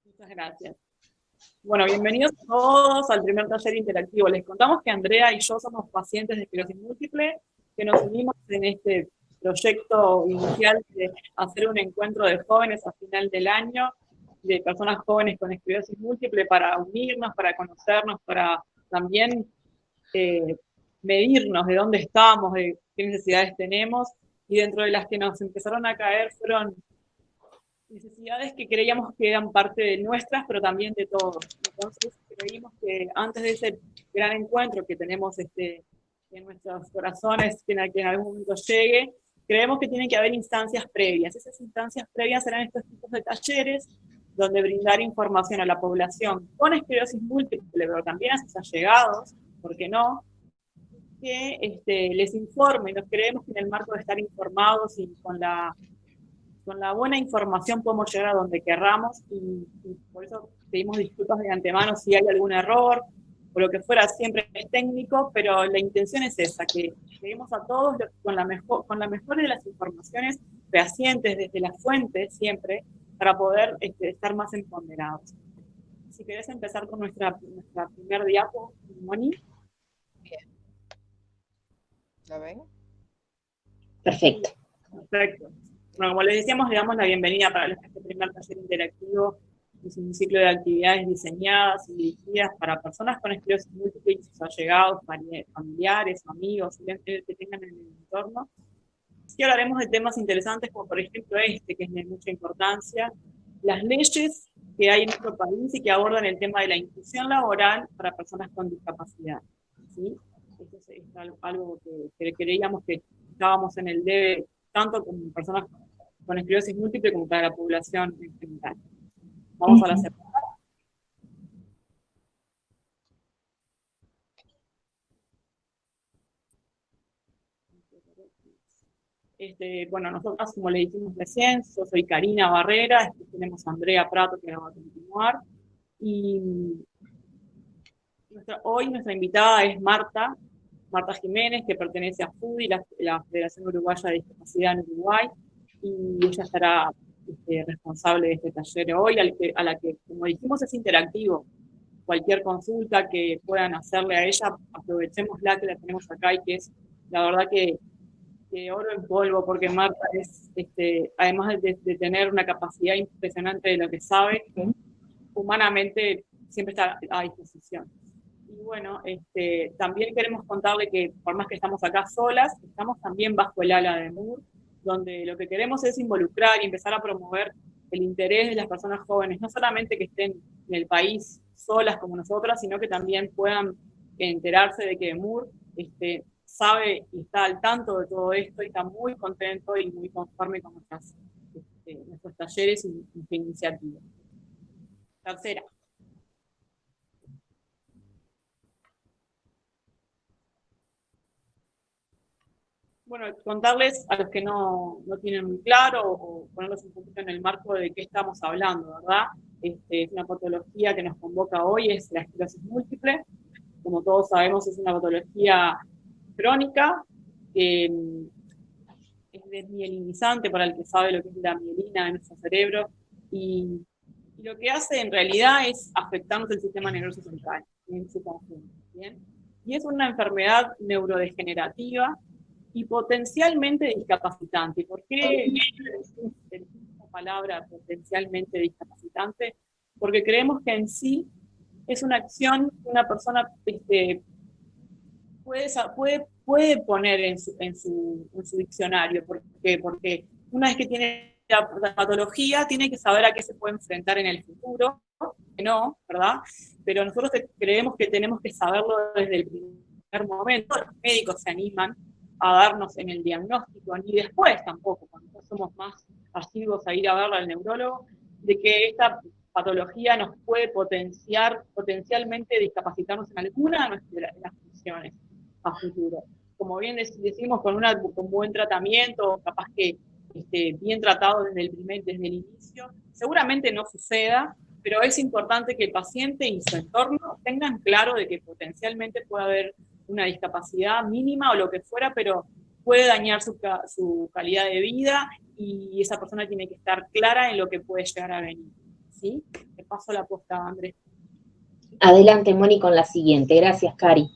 Muchas gracias. Bueno, bienvenidos a todos al primer taller interactivo. Les contamos que Andrea y yo somos pacientes de esclerosis múltiple, que nos unimos en este proyecto inicial de hacer un encuentro de jóvenes a final del año, de personas jóvenes con esclerosis múltiple, para unirnos, para conocernos, para también medirnos de dónde estamos, de qué necesidades tenemos, y dentro de las que nos empezaron a caer fueron necesidades que creíamos que eran parte de nuestras, pero también de todos. Entonces creímos que antes de ese gran encuentro que tenemos en nuestros corazones, que en algún momento llegue, creemos que tiene que haber instancias previas. Esas instancias previas serán estos tipos de talleres, donde brindar información a la población con esclerosis múltiple, pero también a sus allegados, ¿por qué no?, que les informe. Nos creemos que en el marco de estar informados y con la buena información podemos llegar a donde querramos, y por eso pedimos disculpas de antemano si hay algún error o lo que fuera. Siempre es técnico, pero la intención es esa, que lleguemos a todos con la mejor de las informaciones fehacientes desde las fuentes siempre, para poder estar más empoderados. Si querés empezar con nuestra primer diapo, Moni. Bien. ¿La ven? Perfecto. Perfecto. Bueno, como les decíamos, le damos la bienvenida para este primer taller interactivo. Es un ciclo de actividades diseñadas y dirigidas para personas con esclerosis múltiple y sus allegados, familiares, amigos, que tengan en el entorno. Sí hablaremos de temas interesantes como por ejemplo que es de mucha importancia, las leyes que hay en nuestro país y que abordan el tema de la inclusión laboral para personas con discapacidad. ¿Sí? Esto es algo que creíamos que estábamos en el debe, tanto como personas con esclerosis múltiple como para la población en general. Vamos a la segunda. Bueno, nosotras, como le dijimos recién, yo soy Karina Barrera, después tenemos a Andrea Prato, que va a continuar, y hoy nuestra invitada es Marta Jiménez, que pertenece a FUDI, la Federación Uruguaya de Discapacidad en Uruguay, y ella estará responsable de este taller hoy, a la que, como dijimos, es interactivo. Cualquier consulta que puedan hacerle a ella, aprovechémosla, que la tenemos acá, y que es, la verdad, que oro en polvo, porque Marta es, además de tener una capacidad impresionante de lo que sabe, humanamente siempre está a disposición. Y bueno, también queremos contarle que por más que estamos acá solas, estamos también bajo el ala de MUR, donde lo que queremos es involucrar y empezar a promover el interés de las personas jóvenes, no solamente que estén en el país solas como nosotras, sino que también puedan enterarse de que MUR sabe y está al tanto de todo esto, y está muy contento y muy conforme con nuestros talleres y iniciativas. Tercera. Bueno, contarles a los que no tienen muy claro, o ponerlos un poquito en el marco de qué estamos hablando, ¿verdad? Es una patología que nos convoca hoy, es la esclerosis múltiple. Como todos sabemos, es una patología crónica, que es desmielinizante para el que sabe lo que es la mielina en nuestro cerebro, y lo que hace en realidad es afectarnos el sistema nervioso central en su conjunto, ¿bien? Y es una enfermedad neurodegenerativa y potencialmente discapacitante. ¿Por qué la palabra potencialmente discapacitante? Porque creemos que en sí es una acción que una persona puede poner en su diccionario. ¿Por qué? Porque una vez que tiene la patología, tiene que saber a qué se puede enfrentar en el futuro, que no, ¿verdad? Pero nosotros creemos que tenemos que saberlo desde el primer momento. Los médicos se animan a darnos en el diagnóstico, ni después tampoco, cuando somos más asiduos a ir a verlo al neurólogo, de que esta patología nos puede potencialmente discapacitarnos en alguna de las funciones a futuro. Como bien decimos, con buen tratamiento, capaz que bien tratado desde el inicio, seguramente no suceda, pero es importante que el paciente y su entorno tengan claro de que potencialmente puede haber una discapacidad mínima o lo que fuera, pero puede dañar su calidad de vida, y esa persona tiene que estar clara en lo que puede llegar a venir. ¿Sí? paso la posta, Andrés. Adelante, Moni, con la siguiente. Gracias, Cari.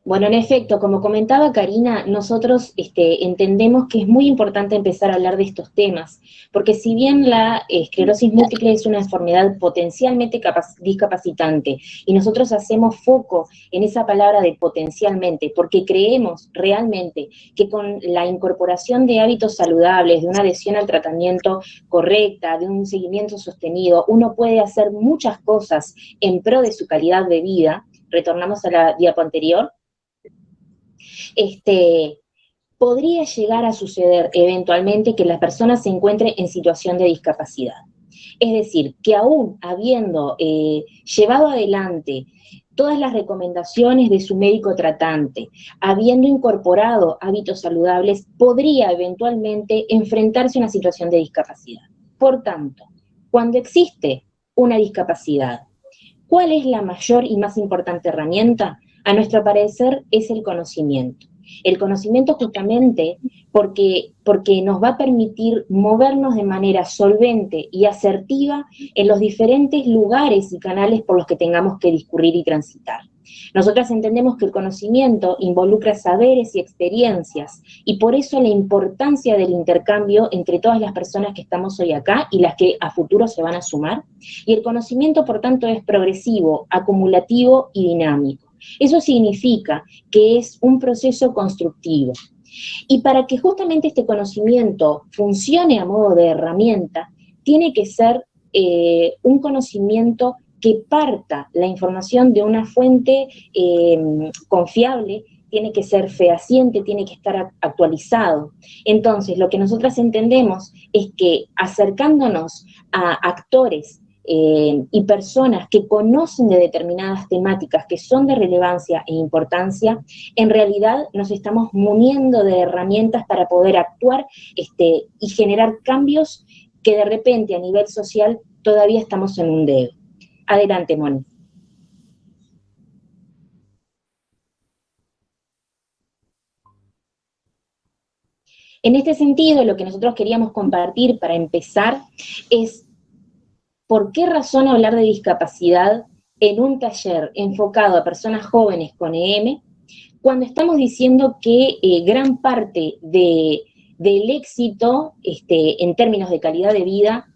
Bueno, en efecto, como comentaba Karina, nosotros entendemos que es muy importante empezar a hablar de estos temas, porque si bien la esclerosis múltiple es una enfermedad potencialmente discapacitante, y nosotros hacemos foco en esa palabra de potencialmente, porque creemos realmente que con la incorporación de hábitos saludables, de una adhesión al tratamiento correcta, de un seguimiento sostenido, uno puede hacer muchas cosas en pro de su calidad de vida. Retornamos a la diapo anterior. Podría llegar a suceder eventualmente que la persona se encuentre en situación de discapacidad. Es decir, que aún habiendo llevado adelante todas las recomendaciones de su médico tratante, habiendo incorporado hábitos saludables, podría eventualmente enfrentarse a una situación de discapacidad. Por tanto, cuando existe una discapacidad, ¿cuál es la mayor y más importante herramienta? A nuestro parecer es el conocimiento. El conocimiento justamente porque nos va a permitir movernos de manera solvente y asertiva en los diferentes lugares y canales por los que tengamos que discurrir y transitar. Nosotras entendemos que el conocimiento involucra saberes y experiencias, y por eso la importancia del intercambio entre todas las personas que estamos hoy acá y las que a futuro se van a sumar. Y el conocimiento, por tanto, es progresivo, acumulativo y dinámico. Eso significa que es un proceso constructivo. Y para que justamente este conocimiento funcione a modo de herramienta, tiene que ser un conocimiento que parta la información de una fuente confiable, tiene que ser fehaciente, tiene que estar actualizado. Entonces, lo que nosotras entendemos es que acercándonos a actores y personas que conocen de determinadas temáticas que son de relevancia e importancia, en realidad nos estamos muniendo de herramientas para poder actuar y generar cambios que de repente a nivel social todavía estamos en un debe. Adelante, Moni. En este sentido, lo que nosotros queríamos compartir para empezar es por qué razón hablar de discapacidad en un taller enfocado a personas jóvenes con EM, cuando estamos diciendo que gran parte del éxito en términos de calidad de vida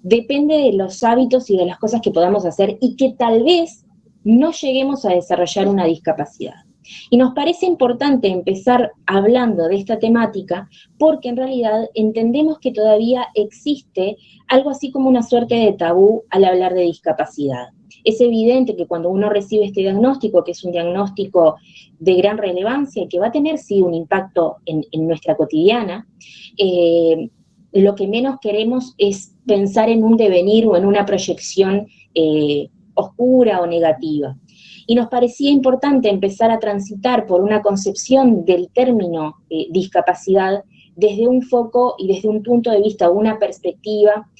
depende de los hábitos y de las cosas que podamos hacer y que tal vez no lleguemos a desarrollar una discapacidad. Y nos parece importante empezar hablando de esta temática porque en realidad entendemos que todavía existe algo así como una suerte de tabú al hablar de discapacidad. Es evidente que cuando uno recibe este diagnóstico, que es un diagnóstico de gran relevancia y que va a tener sí un impacto en nuestra cotidiana, lo que menos queremos es pensar en un devenir o en una proyección oscura o negativa. Y nos parecía importante empezar a transitar por una concepción del término discapacidad desde un foco y desde un punto de vista, una perspectiva,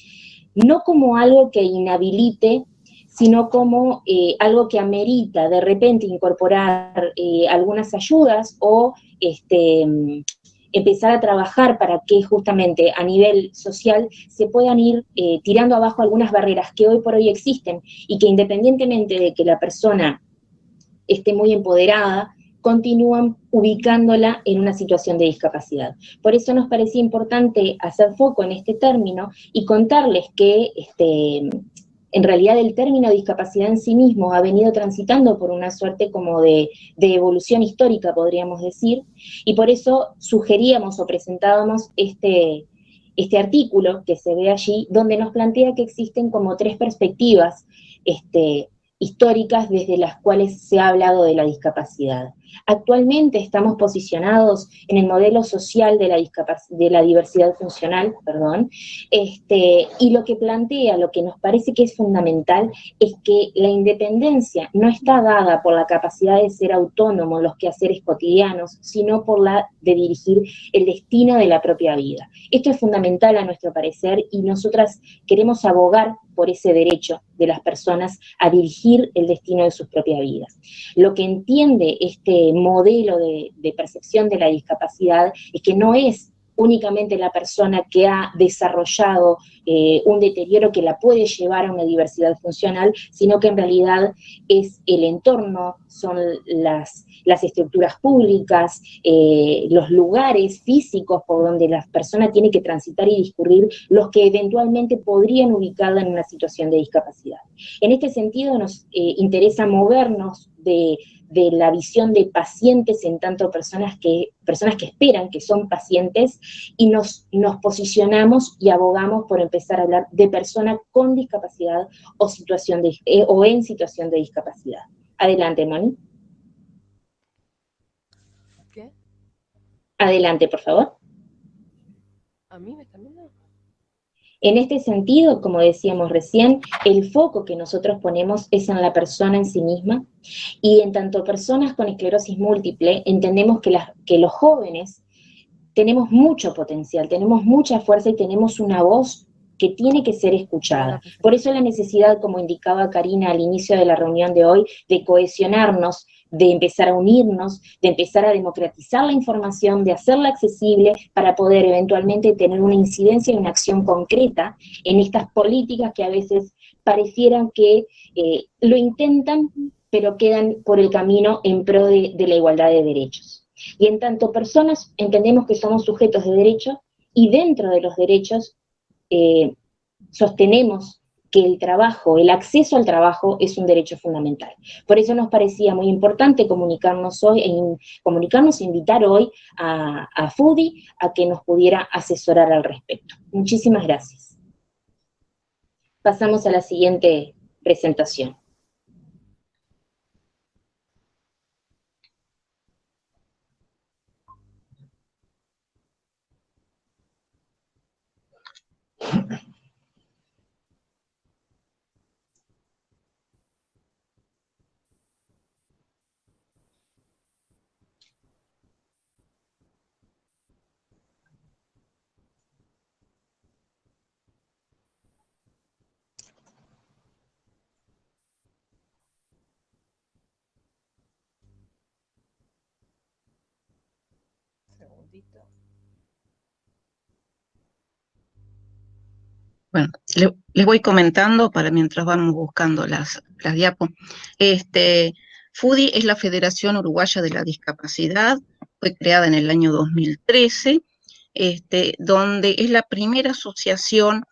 no como algo que inhabilite, sino como algo que amerita de repente incorporar algunas ayudas o empezar a trabajar para que justamente a nivel social se puedan ir tirando abajo algunas barreras que hoy por hoy existen y que independientemente de que la persona esté muy empoderada, continúan ubicándola en una situación de discapacidad. Por eso nos parecía importante hacer foco en este término y contarles que en realidad el término discapacidad en sí mismo ha venido transitando por una suerte como de evolución histórica, podríamos decir, y por eso sugeríamos o presentábamos este artículo que se ve allí, donde nos plantea que existen como tres perspectivas históricas desde las cuales se ha hablado de la discapacidad. Actualmente estamos posicionados en el modelo social de la diversidad funcional, y lo que plantea, lo que nos parece que es fundamental, es que la independencia no está dada por la capacidad de ser autónomo en los quehaceres cotidianos, sino por la de dirigir el destino de la propia vida. Esto es fundamental a nuestro parecer y nosotras queremos abogar por ese derecho de las personas a dirigir el destino de sus propias vidas. Lo que entiende este modelo de percepción de la discapacidad es que no es únicamente la persona que ha desarrollado un deterioro que la puede llevar a una diversidad funcional, sino que en realidad es el entorno, son las estructuras públicas, los lugares físicos por donde la persona tiene que transitar y discurrir, los que eventualmente podrían ubicarla en una situación de discapacidad. En este sentido nos interesa movernos de la visión de pacientes en tanto personas que esperan, que son pacientes, y nos posicionamos y abogamos por empezar a hablar de persona con discapacidad o en situación de discapacidad. Adelante, Moni. ¿Qué? Adelante, por favor. ¿A mí me están viendo? En este sentido, como decíamos recién, el foco que nosotros ponemos es en la persona en sí misma, y en tanto personas con esclerosis múltiple entendemos que los jóvenes tenemos mucho potencial, tenemos mucha fuerza y tenemos una voz que tiene que ser escuchada. Por eso la necesidad, como indicaba Karina al inicio de la reunión de hoy, de cohesionarnos, de empezar a unirnos, de empezar a democratizar la información, de hacerla accesible para poder eventualmente tener una incidencia y una acción concreta en estas políticas que a veces parecieran que lo intentan, pero quedan por el camino en pro de la igualdad de derechos. Y en tanto personas entendemos que somos sujetos de derecho, y dentro de los derechos sostenemos que el trabajo, el acceso al trabajo es un derecho fundamental. Por eso nos parecía muy importante comunicarnos hoy, e invitar hoy a FUDI a que nos pudiera asesorar al respecto. Muchísimas gracias. Pasamos a la siguiente presentación. Segundito. Bueno, les voy comentando para mientras vamos buscando las diapos. FUDI es la Federación Uruguaya de la Discapacidad, fue creada en el año 2013, donde es la primera asociación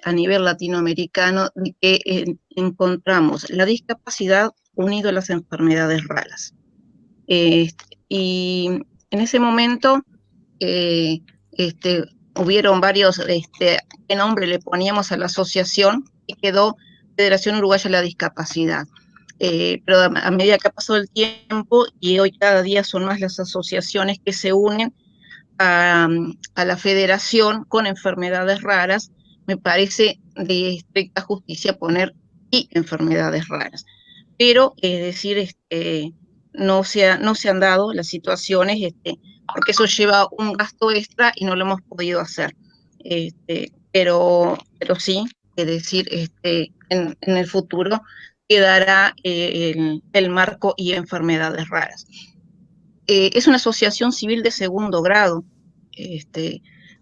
a nivel latinoamericano de que encontramos la discapacidad unido a las enfermedades raras. Y en ese momento hubieron varios, qué nombre le poníamos a la asociación, y quedó Federación Uruguaya de la Discapacidad. Pero a medida que ha pasado el tiempo, y hoy cada día son más las asociaciones que se unen a la federación con enfermedades raras, me parece de estricta justicia poner y enfermedades raras. Pero, es decir, no se han dado las situaciones, porque eso lleva un gasto extra y no lo hemos podido hacer. Pero sí, es decir, en el futuro quedará el marco y enfermedades raras. Es una asociación civil de segundo grado.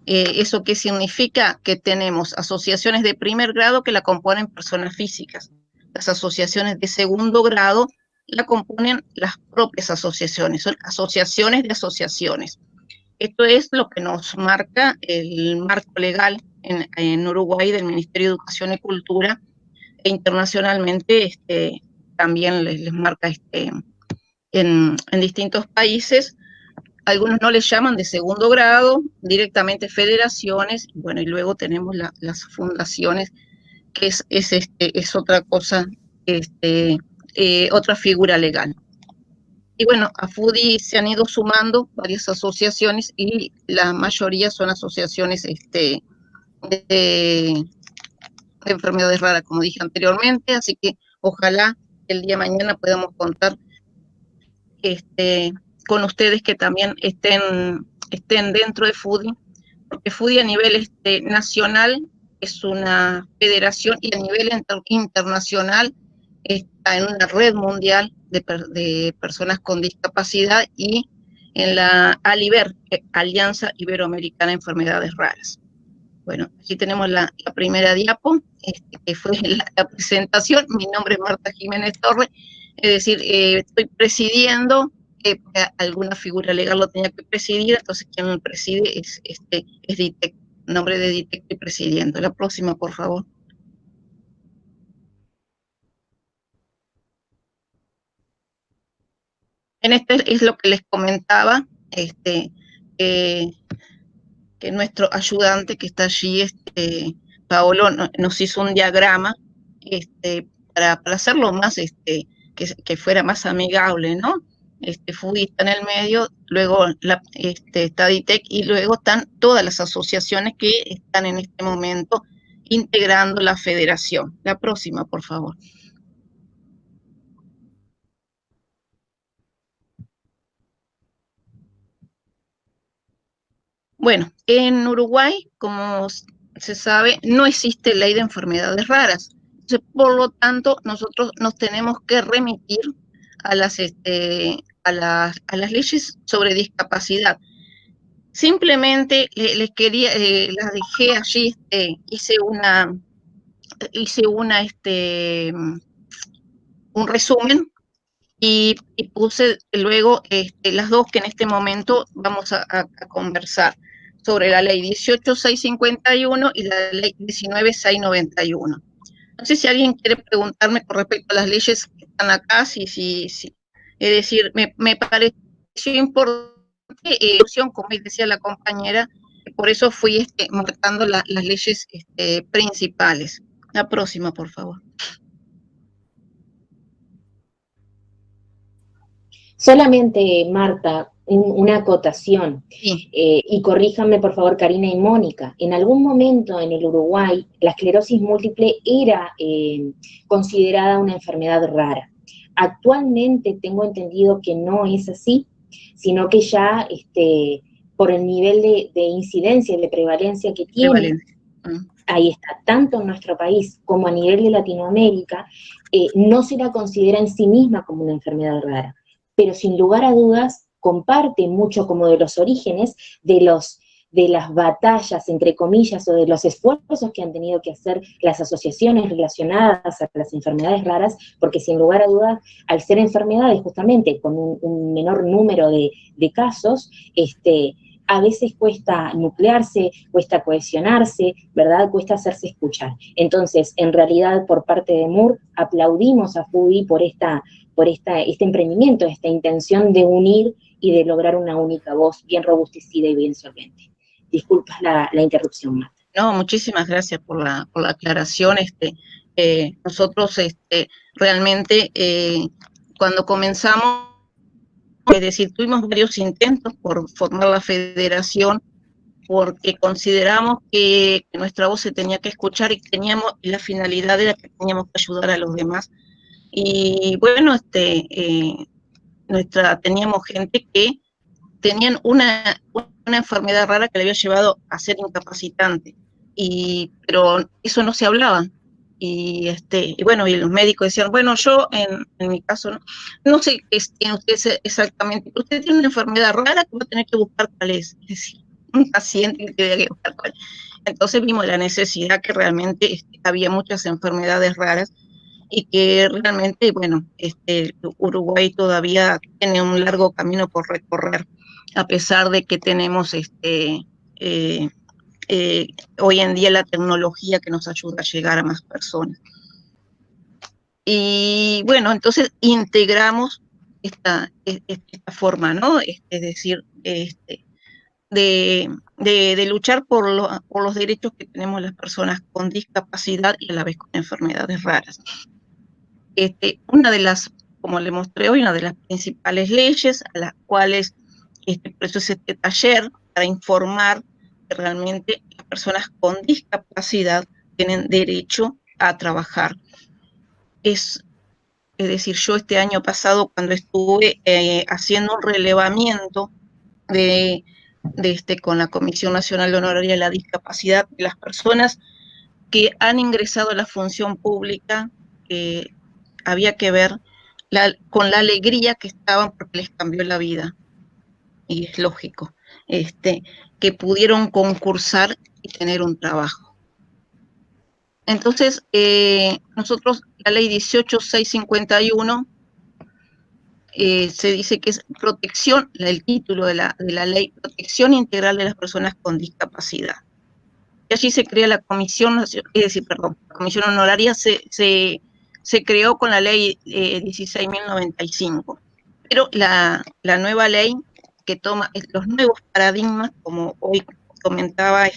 ¿Eso qué significa? Que tenemos asociaciones de primer grado que la componen personas físicas. Las asociaciones de segundo grado la componen las propias asociaciones, son asociaciones de asociaciones. Esto es lo que nos marca el marco legal en Uruguay del Ministerio de Educación y Cultura, e internacionalmente también les marca en distintos países. Algunos no les llaman de segundo grado, directamente federaciones, y bueno, y luego tenemos las fundaciones, que es otra cosa, otra figura legal. Y bueno, a FUDI se han ido sumando varias asociaciones, y la mayoría son asociaciones de enfermedades raras, como dije anteriormente, así que ojalá el día de mañana podamos contar con ustedes que también estén dentro de FUDI, porque FUDI a nivel nacional es una federación, y a nivel internacional está en una red mundial de personas con discapacidad, y en la ALIBER, Alianza Iberoamericana de Enfermedades Raras. Bueno, aquí tenemos la primera diapo, que fue la presentación. Mi nombre es Marta Jiménez Torres, es decir, estoy presidiendo, porque alguna figura legal lo tenía que presidir, entonces quien lo preside es DITEC, nombre de DITEC estoy presidiendo. La próxima, por favor. En este es lo que les comentaba, que nuestro ayudante que está allí, Paolo, nos hizo un diagrama para hacerlo más, que fuera más amigable, ¿no? FUDI está en el medio, luego está DITEC y luego están todas las asociaciones que están en este momento integrando la federación. La próxima, por favor. Bueno, en Uruguay, como se sabe, no existe ley de enfermedades raras. Entonces, por lo tanto, nosotros nos tenemos que remitir a las leyes sobre discapacidad. Simplemente les quería, las dejé allí, hice un resumen y puse luego las dos que en este momento vamos a conversar, sobre la ley 18.651 y la ley 19.691. No sé si alguien quiere preguntarme con respecto a las leyes que están acá, es decir, me pareció importante, como decía la compañera, por eso fui marcando las leyes principales. La próxima, por favor. Solamente, Marta, una acotación, Sí. y corríjanme por favor Karina y Mónica, en algún momento en el Uruguay la esclerosis múltiple era considerada una enfermedad rara. Actualmente tengo entendido que no es así, sino que ya por el nivel de incidencia y de prevalencia que tiene, ahí está, tanto en nuestro país como a nivel de Latinoamérica, no se la considera en sí misma como una enfermedad rara, pero sin lugar a dudas comparte mucho como de los orígenes de las batallas, entre comillas, o de los esfuerzos que han tenido que hacer las asociaciones relacionadas a las enfermedades raras, porque sin lugar a dudas, al ser enfermedades justamente con un menor número de casos, a veces cuesta nuclearse, cuesta cohesionarse, ¿verdad? Cuesta hacerse escuchar. Entonces, en realidad, por parte de MUR, aplaudimos a FUDI por este emprendimiento, esta intención de unir y de lograr una única voz bien robustecida y bien solvente. Disculpas la interrupción, Marta. No, muchísimas gracias por la aclaración. Nosotros realmente cuando comenzamos, es decir, tuvimos varios intentos por formar la federación, porque consideramos que nuestra voz se tenía que escuchar y la finalidad era que teníamos que ayudar a los demás. Y bueno, teníamos gente que tenían una enfermedad rara que le había llevado a ser incapacitante, pero eso no se hablaba. Y bueno, y los médicos decían, bueno, yo en mi caso no sé qué tiene usted exactamente, pero usted tiene una enfermedad rara que va a tener que buscar cuál es decir, un paciente que tiene que buscar cuál. Entonces vimos la necesidad que realmente había muchas enfermedades raras y que realmente, bueno, Uruguay todavía tiene un largo camino por recorrer, a pesar de que tenemos hoy en día la tecnología que nos ayuda a llegar a más personas. Y bueno, entonces integramos esta forma, ¿no? Es decir, de luchar por los derechos que tenemos las personas con discapacidad y a la vez con enfermedades raras. Una de las, como le mostré hoy, una de las principales leyes a las cuales, por eso es este taller, para informar que realmente las personas con discapacidad tienen derecho a trabajar. Es decir, yo este año pasado, cuando estuve haciendo un relevamiento con la Comisión Nacional de Honoraria de la Discapacidad, de las personas que han ingresado a la función pública, había que ver con la alegría que estaban porque les cambió la vida. y es lógico, que pudieron concursar y tener un trabajo. Entonces, nosotros, la ley 18.651, se dice que es protección, el título de la ley, protección integral de las personas con discapacidad. Y allí se crea la comisión, es decir, perdón, la comisión honoraria se creó con la ley 16.095. Pero la nueva ley que toma los nuevos paradigmas, como hoy comentaba,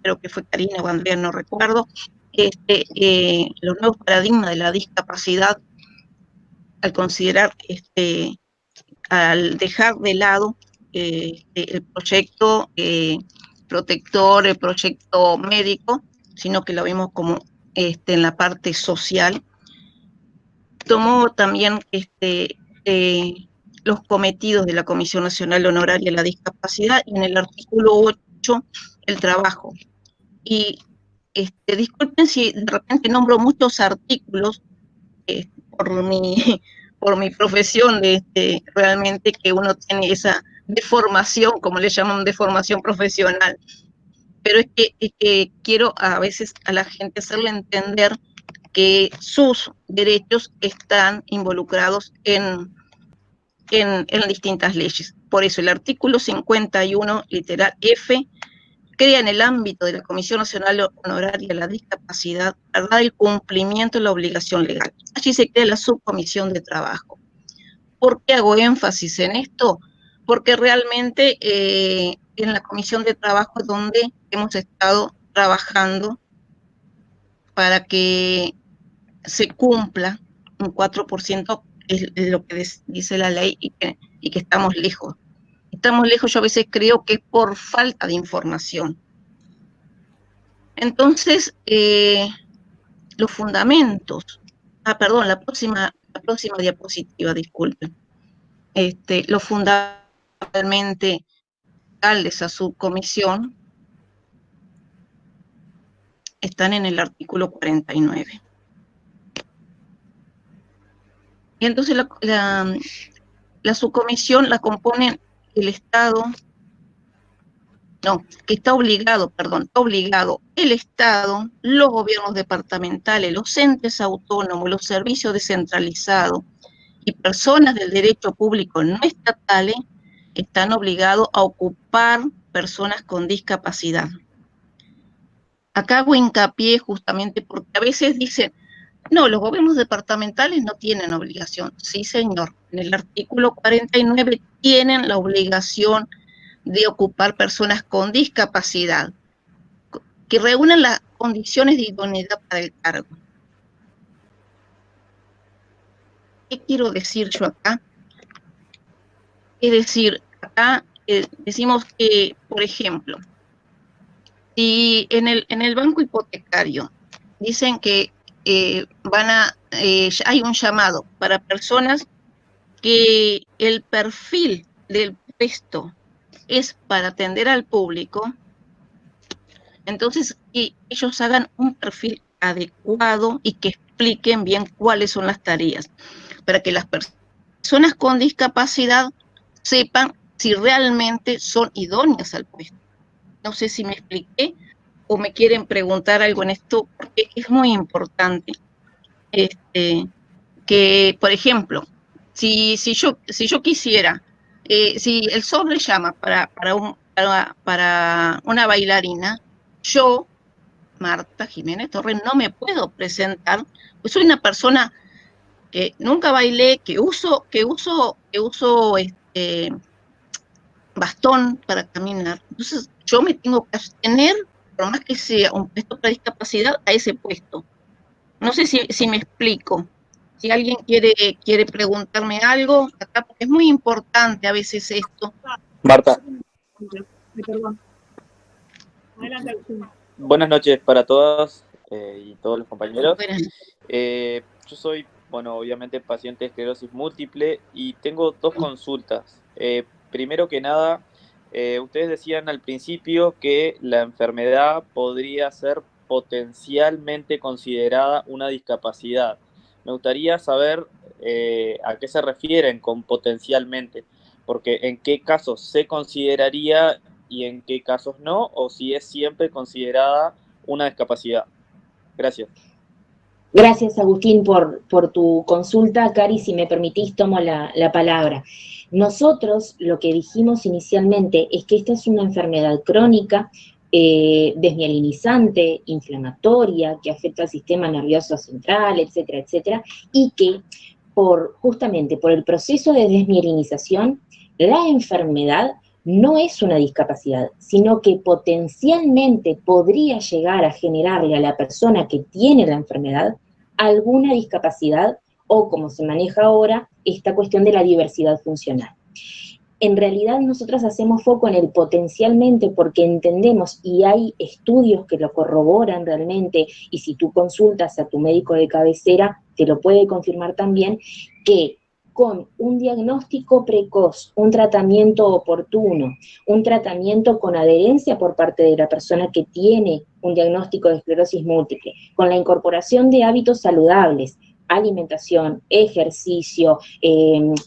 creo que fue Karina o Andrea, no recuerdo, los nuevos paradigmas de la discapacidad, al considerar, al dejar de lado el proyecto protector, el proyecto médico, sino que lo vemos como en la parte social, tomó también los cometidos de la Comisión Nacional Honoraria de la Discapacidad, y en el artículo 8, el trabajo. Y disculpen si de repente nombro muchos artículos por mi profesión, realmente que uno tiene esa deformación, como le llaman, deformación profesional. Pero es que quiero a veces a la gente hacerle entender que sus derechos están involucrados en distintas leyes. Por eso el artículo 51, literal F, crea en el ámbito de la Comisión Nacional Honoraria de la Discapacidad para el cumplimiento de la obligación legal. Allí se crea la subcomisión de trabajo. ¿Por qué hago énfasis en esto? Porque realmente en la comisión de trabajo es donde hemos estado trabajando para que se cumpla un 4%, es lo que dice la ley, y que estamos lejos. Estamos lejos, yo a veces creo que es por falta de información. Entonces, los fundamentos, perdón, la próxima diapositiva, disculpen. Los fundamentalmente de esa subcomisión están en el artículo 49. Y entonces la subcomisión la componen el Estado, está obligado el Estado, los gobiernos departamentales, los entes autónomos, los servicios descentralizados y personas del derecho público no estatales están obligados a ocupar personas con discapacidad. Acá hago hincapié justamente porque a veces dicen, no, los gobiernos departamentales no tienen obligación. Sí, señor, en el artículo 49 tienen la obligación de ocupar personas con discapacidad que reúnan las condiciones de idoneidad para el cargo. ¿Qué quiero decir yo acá? Es decir, acá decimos que, por ejemplo, si en el banco hipotecario dicen que hay un llamado para personas que el perfil del puesto es para atender al público, entonces que ellos hagan un perfil adecuado y que expliquen bien cuáles son las tareas, para que las personas con discapacidad sepan si realmente son idóneas al puesto. No sé si me expliqué o me quieren preguntar algo en esto, porque es muy importante que, por ejemplo, si yo quisiera, si el sobre llama para una bailarina, yo, Marta Jiménez Torres, no me puedo presentar, pues soy una persona que nunca bailé, que uso bastón para caminar. Entonces, yo me tengo que abstener, por más que sea un puesto para discapacidad, a ese puesto. No sé si me explico. Si alguien quiere preguntarme algo, acá, porque es muy importante a veces esto. Marta. Perdón. Adelante, Agustín. Buenas noches para todas y todos los compañeros. Yo soy, obviamente paciente de esclerosis múltiple y tengo dos consultas. Primero que nada, ustedes decían al principio que la enfermedad podría ser potencialmente considerada una discapacidad. Me gustaría saber a qué se refieren con potencialmente, porque en qué casos se consideraría y en qué casos no, o si es siempre considerada una discapacidad. Gracias. Gracias, Agustín, por tu consulta. Cari, si me permitís, tomo la palabra. Nosotros lo que dijimos inicialmente es que esta es una enfermedad crónica, desmielinizante, inflamatoria, que afecta al sistema nervioso central, etcétera, etcétera, y que justamente por el proceso de desmielinización, la enfermedad no es una discapacidad, sino que potencialmente podría llegar a generarle a la persona que tiene la enfermedad alguna discapacidad o, como se maneja ahora, esta cuestión de la diversidad funcional. En realidad nosotros hacemos foco en el potencialmente porque entendemos, y hay estudios que lo corroboran realmente, y si tú consultas a tu médico de cabecera, te lo puede confirmar también, que con un diagnóstico precoz, un tratamiento oportuno, un tratamiento con adherencia por parte de la persona que tiene un diagnóstico de esclerosis múltiple, con la incorporación de hábitos saludables, alimentación, ejercicio,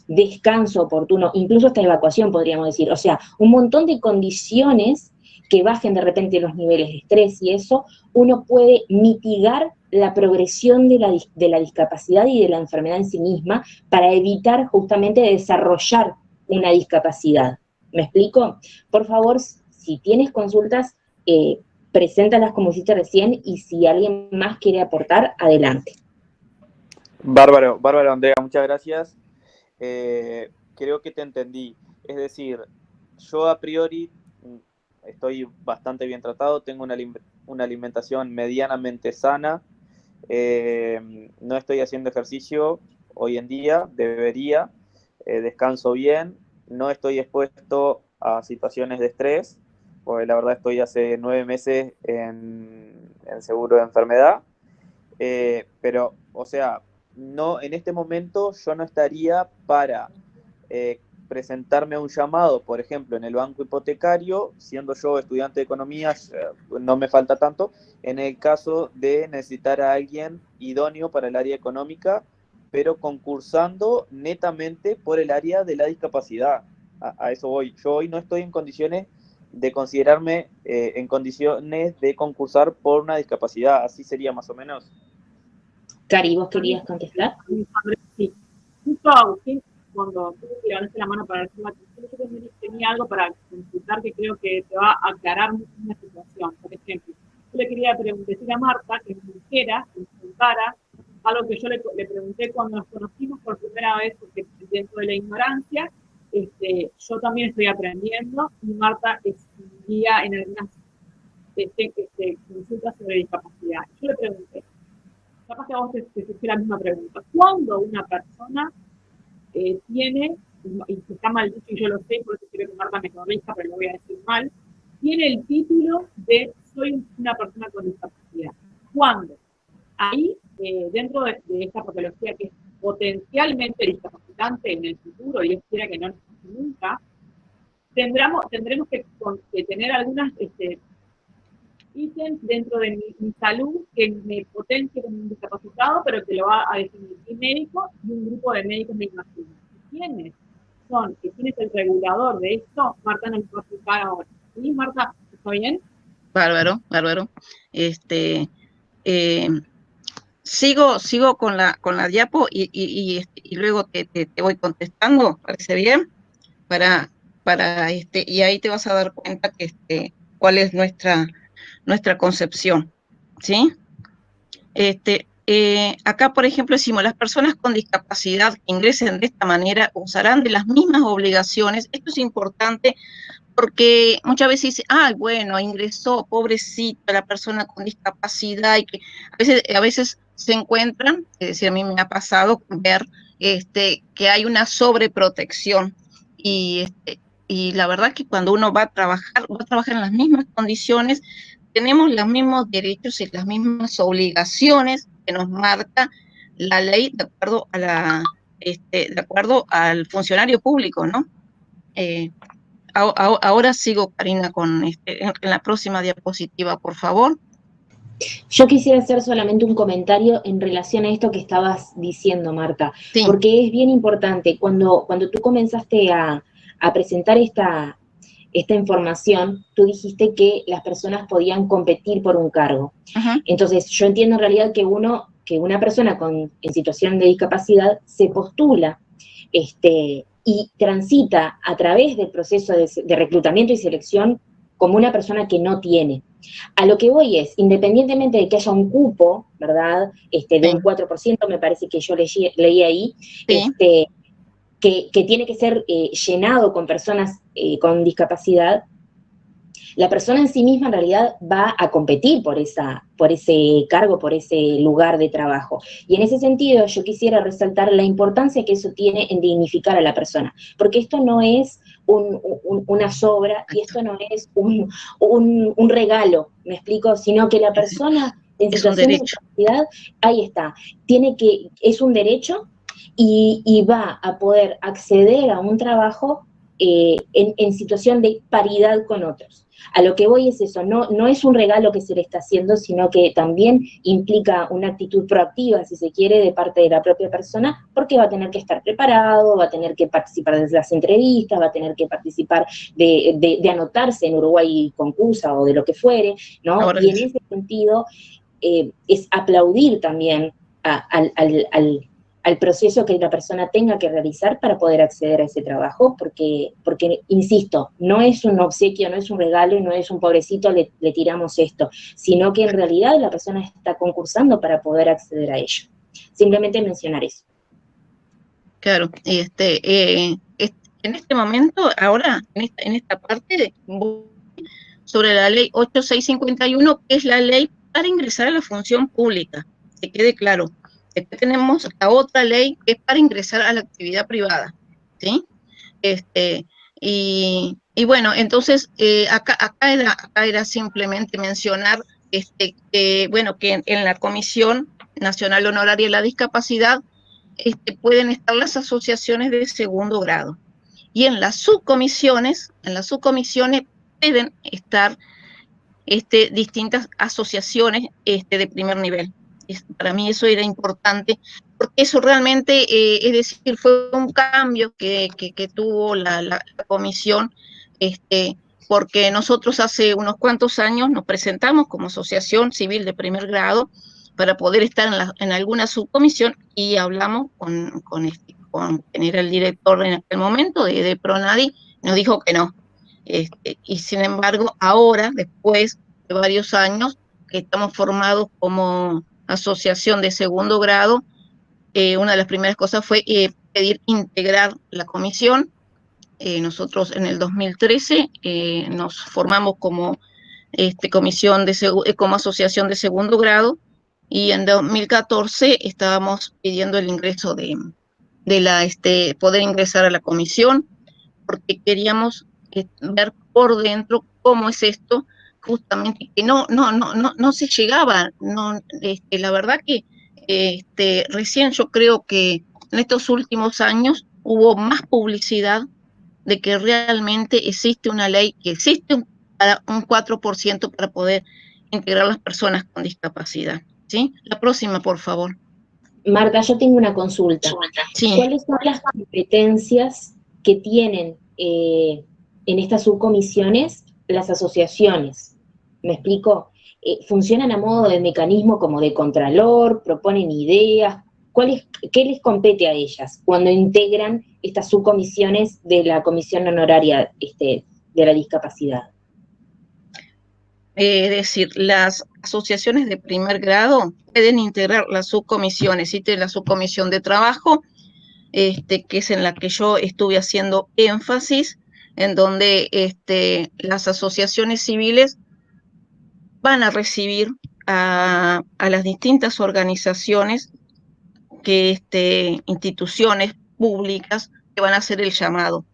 descanso oportuno, incluso hasta evacuación podríamos decir, o sea, un montón de condiciones que bajen de repente los niveles de estrés y eso, uno puede mitigar la progresión de la discapacidad y de la enfermedad en sí misma para evitar justamente desarrollar una discapacidad. ¿Me explico? Por favor, si tienes consultas, preséntalas como hiciste recién y si alguien más quiere aportar, adelante. Bárbaro, Andrea, muchas gracias. Creo que te entendí. Es decir, yo a priori estoy bastante bien tratado, tengo una alimentación medianamente sana, no estoy haciendo ejercicio hoy en día, debería, descanso bien, no estoy expuesto a situaciones de estrés, porque la verdad estoy hace 9 meses en seguro de enfermedad, pero, o sea, no, en este momento yo no estaría para presentarme a un llamado, por ejemplo, en el banco hipotecario, siendo yo estudiante de economía, no me falta tanto, en el caso de necesitar a alguien idóneo para el área económica, pero concursando netamente por el área de la discapacidad. A eso voy. Yo hoy no estoy en condiciones de considerarme en condiciones de concursar por una discapacidad, así sería más o menos. Cari, ¿vos querías contestar? Sí. Justo Agustín, cuando tú levantaste la mano para decir la cuestión, yo también tenía algo para consultar que creo que te va a aclarar mucho una situación. Por ejemplo, yo le quería decir a Marta que me dijera, que me contara algo que yo le pregunté cuando nos conocimos por primera vez, porque dentro de la ignorancia, yo también estoy aprendiendo, y Marta es un guía en algunas consultas sobre discapacidad. Yo le pregunté, capaz que a vos te surgió la misma pregunta. ¿Cuándo una persona tiene, y está mal dicho y yo lo sé, por eso quiero que Marta me corrija, pero lo voy a decir mal, tiene el título de soy una persona con discapacidad? ¿Cuándo? Ahí, dentro de esta patología que es potencialmente discapacitante en el futuro, y espera que no nos pase nunca, tendremos que tener algunas ítems dentro de mi salud que me potencie como un discapacitado, pero que lo va a definir mi médico y un grupo de médicos, me imagino. ¿Quiénes son? ¿Quién es el regulador de esto? Marta nos va a explicar ahora. ¿Sí, Marta? ¿Está bien? Bárbaro. Sigo con la diapo y luego te voy contestando, ¿parece bien? Y ahí te vas a dar cuenta que cuál es nuestra concepción, ¿sí? Acá, por ejemplo, decimos, las personas con discapacidad que ingresen de esta manera usarán de las mismas obligaciones. Esto es importante porque muchas veces dice, bueno, ingresó, pobrecita, la persona con discapacidad, y que a veces se encuentran, es decir, a mí me ha pasado ver que hay una sobreprotección, y la verdad que cuando uno va a trabajar en las mismas condiciones, tenemos los mismos derechos y las mismas obligaciones que nos marca la ley de acuerdo al funcionario público, ¿no? Ahora sigo, Karina, en la próxima diapositiva, por favor. Yo quisiera hacer solamente un comentario en relación a esto que estabas diciendo, Marta, Sí. porque es bien importante. Cuando tú comenzaste a a presentar esta información, tú dijiste que las personas podían competir por un cargo. Ajá. Entonces, yo entiendo en realidad que una persona en situación de discapacidad se postula y transita a través del proceso de reclutamiento y selección como una persona que no tiene. A lo que voy es, independientemente de que haya un cupo, ¿verdad? De un 4%, me parece que yo leí ahí, Sí. Que tiene que ser llenado con personas con discapacidad, la persona en sí misma en realidad va a competir por ese cargo, por ese lugar de trabajo. Y en ese sentido yo quisiera resaltar la importancia que eso tiene en dignificar a la persona, porque esto no es una sobra y esto no es un regalo, ¿me explico? Sino que la persona en situación de discapacidad, ahí está, es un derecho y va a poder acceder a un trabajo en situación de paridad con otros. A lo que voy es eso, no es un regalo que se le está haciendo, sino que también implica una actitud proactiva, si se quiere, de parte de la propia persona, porque va a tener que estar preparado, va a tener que participar de las entrevistas, va a tener que participar de anotarse en Uruguay Concursa o de lo que fuere, ¿no? Ahora y en ese sentido es aplaudir también al proceso que la persona tenga que realizar para poder acceder a ese trabajo, porque insisto, no es un obsequio, no es un regalo y no es un pobrecito, le tiramos esto, sino que en realidad la persona está concursando para poder acceder a ello. Simplemente mencionar eso. Claro, en este momento, ahora, en esta parte, sobre la ley 8651, que es la ley para ingresar a la función pública, que quede claro. Después tenemos la otra ley que es para ingresar a la actividad privada, ¿sí? Y bueno, entonces, acá era simplemente mencionar bueno, que en la Comisión Nacional Honoraria de la Discapacidad pueden estar las asociaciones de segundo grado. Y en las subcomisiones pueden estar distintas asociaciones de primer nivel. Para mí eso era importante, porque eso realmente, es decir, fue un cambio que tuvo la comisión, porque nosotros hace unos cuantos años nos presentamos como asociación civil de primer grado para poder estar en alguna subcomisión y hablamos con quien era el director en aquel momento de Pronadi, nos dijo que no. Y sin embargo, ahora, después de varios años, que estamos formados como asociación de segundo grado, una de las primeras cosas fue pedir integrar la comisión. Nosotros en el 2013 nos formamos como como asociación de segundo grado, y en 2014 estábamos pidiendo el ingreso poder ingresar a la comisión, porque queríamos ver por dentro cómo es esto, justamente que no se llegaba, la verdad que recién yo creo que en estos últimos años hubo más publicidad de que realmente existe una ley, que existe un 4% para poder integrar a las personas con discapacidad. ¿Sí? La próxima, por favor. Marta, yo tengo una consulta. Sí. ¿Cuáles son las competencias que tienen en estas subcomisiones las asociaciones? ¿Me explico? ¿Funcionan a modo de mecanismo como de contralor? ¿Proponen ideas? ¿Qué les compete a ellas cuando integran estas subcomisiones de la Comisión Honoraria de la Discapacidad? Es decir, las asociaciones de primer grado pueden integrar las subcomisiones. Existe la subcomisión de trabajo, que es en la que yo estuve haciendo énfasis, en donde las asociaciones civiles van a recibir a las distintas organizaciones, instituciones públicas, que van a hacer el llamado.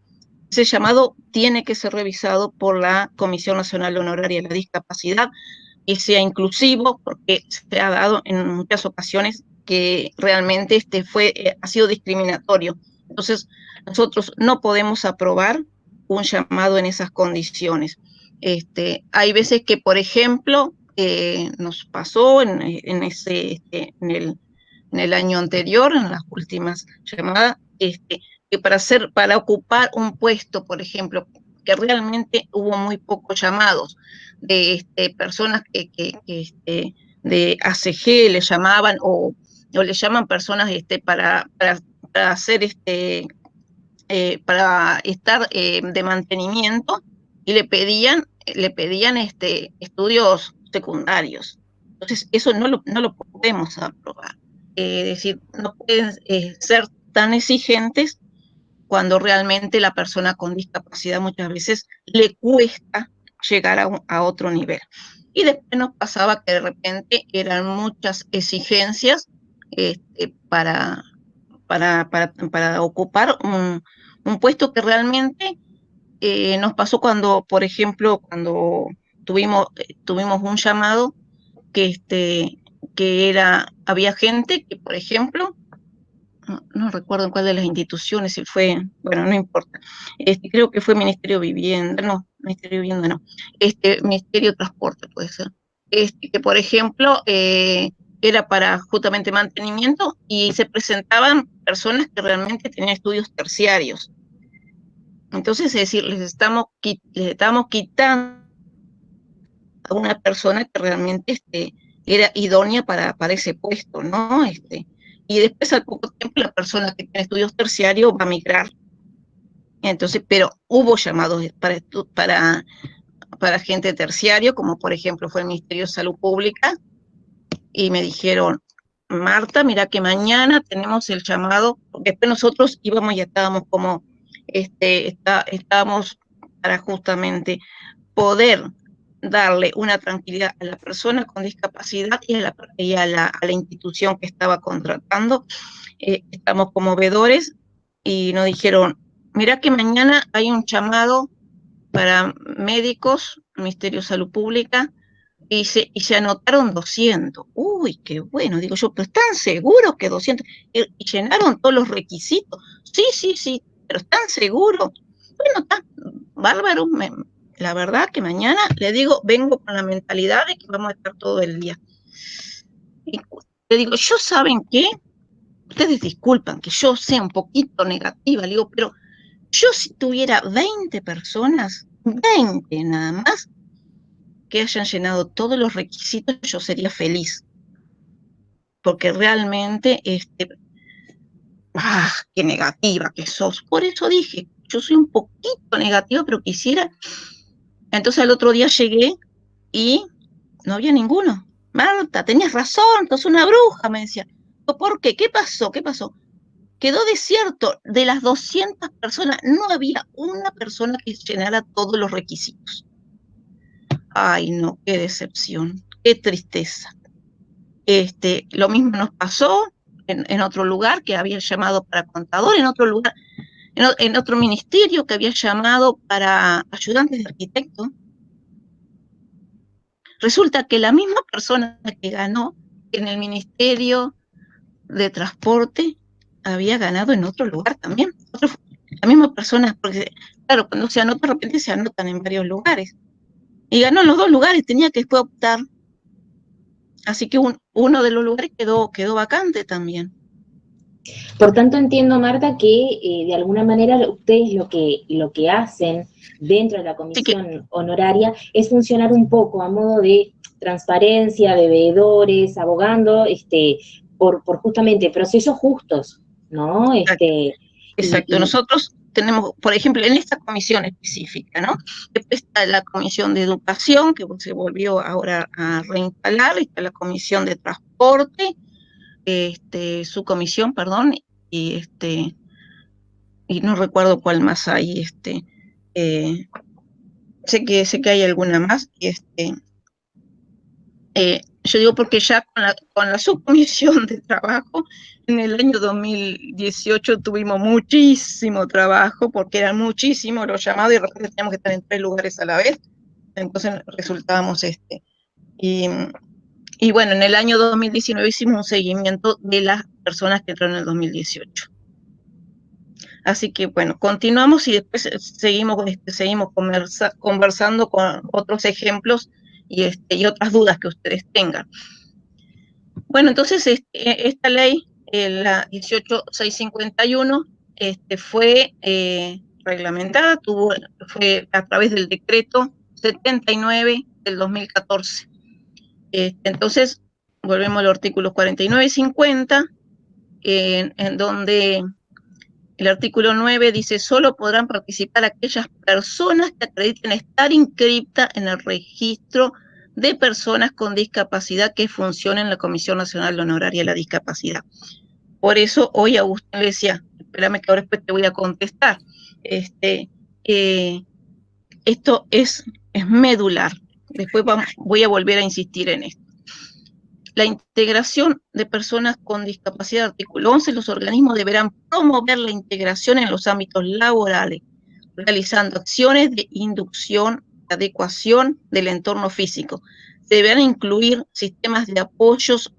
Ese llamado tiene que ser revisado por la Comisión Nacional Honoraria de la Discapacidad y sea inclusivo, porque se ha dado en muchas ocasiones que realmente ha sido discriminatorio. Entonces, nosotros no podemos aprobar un llamado en esas condiciones. Hay veces que, por ejemplo, nos pasó en el año anterior, en las últimas llamadas, que que para ocupar un puesto, por ejemplo, que realmente hubo muy pocos llamados de personas de ACG le llamaban, o le llaman personas para hacer para estar de mantenimiento, y le pedían estudios secundarios. Entonces, eso no lo podemos aprobar. Es decir, no pueden ser tan exigentes cuando realmente la persona con discapacidad muchas veces le cuesta llegar a otro nivel. Y después nos pasaba que de repente eran muchas exigencias para ocupar un puesto que realmente nos pasó cuando, por ejemplo, cuando tuvimos un llamado había gente que, por ejemplo, no recuerdo en cuál de las instituciones, si fue, bueno, no importa, creo que fue Ministerio de Vivienda, no, Ministerio de Transporte puede ser, que por ejemplo era para justamente mantenimiento, y se presentaban personas que realmente tenían estudios terciarios. Entonces, es decir, les estamos quitando a una persona que realmente era idónea para ese puesto, ¿no? Y después, al poco tiempo, la persona que tiene estudios terciarios va a migrar. Entonces, pero hubo llamados para gente terciario, como por ejemplo fue el Ministerio de Salud Pública, y me dijeron, Marta, mira que mañana tenemos el llamado. Después nosotros íbamos y estábamos como, estábamos para justamente poder darle una tranquilidad a la persona con discapacidad y a la institución que estaba contratando. Estamos como veedores, y nos dijeron, mira que mañana hay un llamado para médicos, Ministerio de Salud Pública, y se anotaron 200. Uy, qué bueno, digo yo, pero ¿están seguros que 200? Y llenaron todos los requisitos. Sí, pero ¿están seguros? Bueno, está bárbaro. La verdad que mañana, le digo, vengo con la mentalidad de que vamos a estar todo el día. Y le digo, ¿yo saben qué? Ustedes disculpan que yo sea un poquito negativa, le digo, pero yo si tuviera 20 personas, 20 nada más, que hayan llenado todos los requisitos, yo sería feliz. Porque realmente, qué negativa que sos. Por eso dije, yo soy un poquito negativa, pero quisiera. Entonces al otro día llegué y no había ninguno. Marta, tenías razón, sos una bruja, me decía. ¿Por qué? ¿Qué pasó? Quedó desierto. De las 200 personas, no había una persona que llenara todos los requisitos. Ay, no, qué decepción, qué tristeza. Lo mismo nos pasó en otro lugar, que había llamado para contador, en otro lugar, en otro ministerio, que había llamado para ayudantes de arquitecto. Resulta que la misma persona que ganó en el Ministerio de Transporte había ganado en otro lugar también. La misma persona, porque claro, cuando se anota, de repente se anotan en varios lugares. Y ganó en los dos lugares, tenía que después optar. Así que uno de los lugares quedó vacante también. Por tanto, entiendo, Marta, que de alguna manera ustedes lo que hacen dentro de la comisión honoraria es funcionar un poco a modo de transparencia, de veedores, abogando por justamente procesos justos, ¿no? Exacto. Nosotros tenemos, por ejemplo, en esta comisión específica, ¿no? Después está la comisión de educación, que se volvió ahora a reinstalar, está la comisión de transporte, su comisión, perdón, y no recuerdo cuál más hay, sé que hay alguna más, y yo digo porque ya con la subcomisión de trabajo, en el año 2018 tuvimos muchísimo trabajo, porque eran muchísimos los llamados, y de repente teníamos que estar en 3 lugares a la vez, entonces resultábamos y bueno, en el año 2019 hicimos un seguimiento de las personas que entraron en el 2018. Así que bueno, continuamos y después seguimos conversando con otros ejemplos y otras dudas que ustedes tengan. Bueno, entonces esta ley, la 18651, fue reglamentada, fue a través del decreto 79 del 2014. Entonces, volvemos al artículo 49 y 50, en donde el artículo 9 dice: solo podrán participar aquellas personas que acrediten estar inscritas en el registro de personas con discapacidad que funciona en la Comisión Nacional Honoraria de la Discapacidad. Por eso hoy Agustín le decía, espérame que ahora después te voy a contestar, esto es medular. Después voy a volver a insistir en esto. La integración de personas con discapacidad, artículo 11, los organismos deberán promover la integración en los ámbitos laborales, realizando acciones de inducción, adecuación del entorno físico. Se deberán incluir sistemas de apoyos,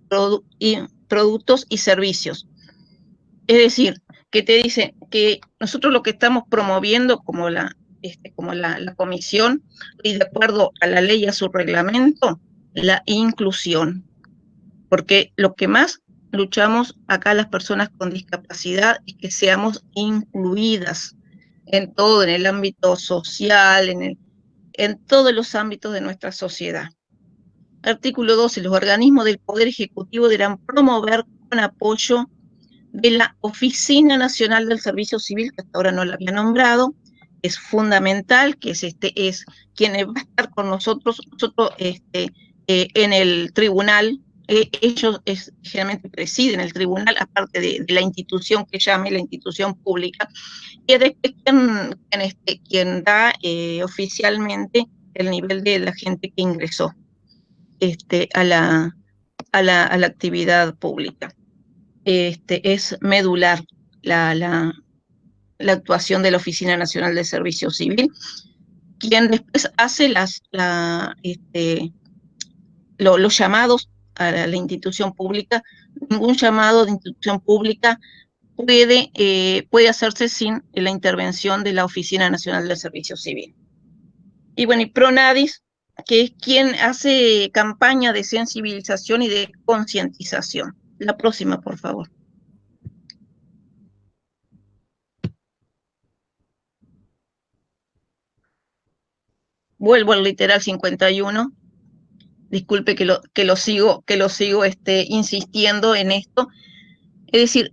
productos y servicios. Es decir, que te dice que nosotros lo que estamos promoviendo como la comisión, y de acuerdo a la ley y a su reglamento, la inclusión. Porque lo que más luchamos acá las personas con discapacidad es que seamos incluidas en todo, en el ámbito social, en todos los ámbitos de nuestra sociedad. Artículo 12. Los organismos del Poder Ejecutivo deberán promover con apoyo de la Oficina Nacional del Servicio Civil, que hasta ahora no la había nombrado, es fundamental, que es quien va a estar con nosotros en el tribunal. Ellos generalmente presiden el tribunal, aparte de la institución que llame la institución pública, y es después quien da oficialmente el nivel de la gente que ingresó a la actividad pública. Es medular la actuación de la Oficina Nacional de Servicio Civil, quien después hace los llamados a la institución pública. Ningún llamado de institución pública puede hacerse sin la intervención de la Oficina Nacional del Servicio Civil. Y bueno, y Pronadis, que es quien hace campaña de sensibilización y de concientización. La próxima, por favor. Vuelvo al literal 51. Disculpe que lo sigo insistiendo en esto. Es decir,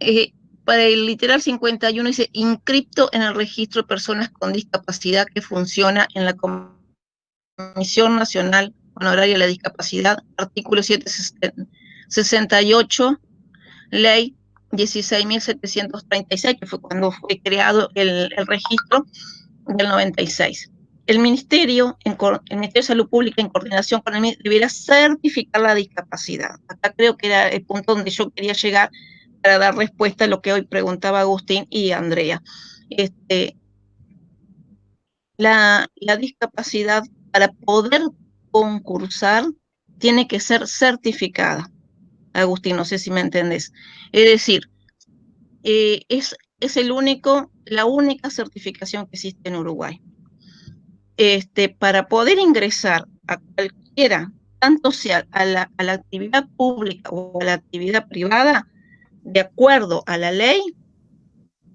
para el literal 51 dice: inscripto en el registro de personas con discapacidad que funciona en la Comisión Nacional Honoraria de la Discapacidad, artículo 768, ley 16.736, que fue cuando fue creado el registro del 96. El Ministerio de Salud Pública, en coordinación con el MIDES, debiera certificar la discapacidad. Acá creo que era el punto donde yo quería llegar para dar respuesta a lo que hoy preguntaba Agustín y Andrea. La discapacidad, para poder concursar, tiene que ser certificada. Agustín, no sé si me entendés. Es decir, es la única certificación que existe en Uruguay. Para poder ingresar a cualquiera, tanto sea a la actividad pública o a la actividad privada, de acuerdo a la ley,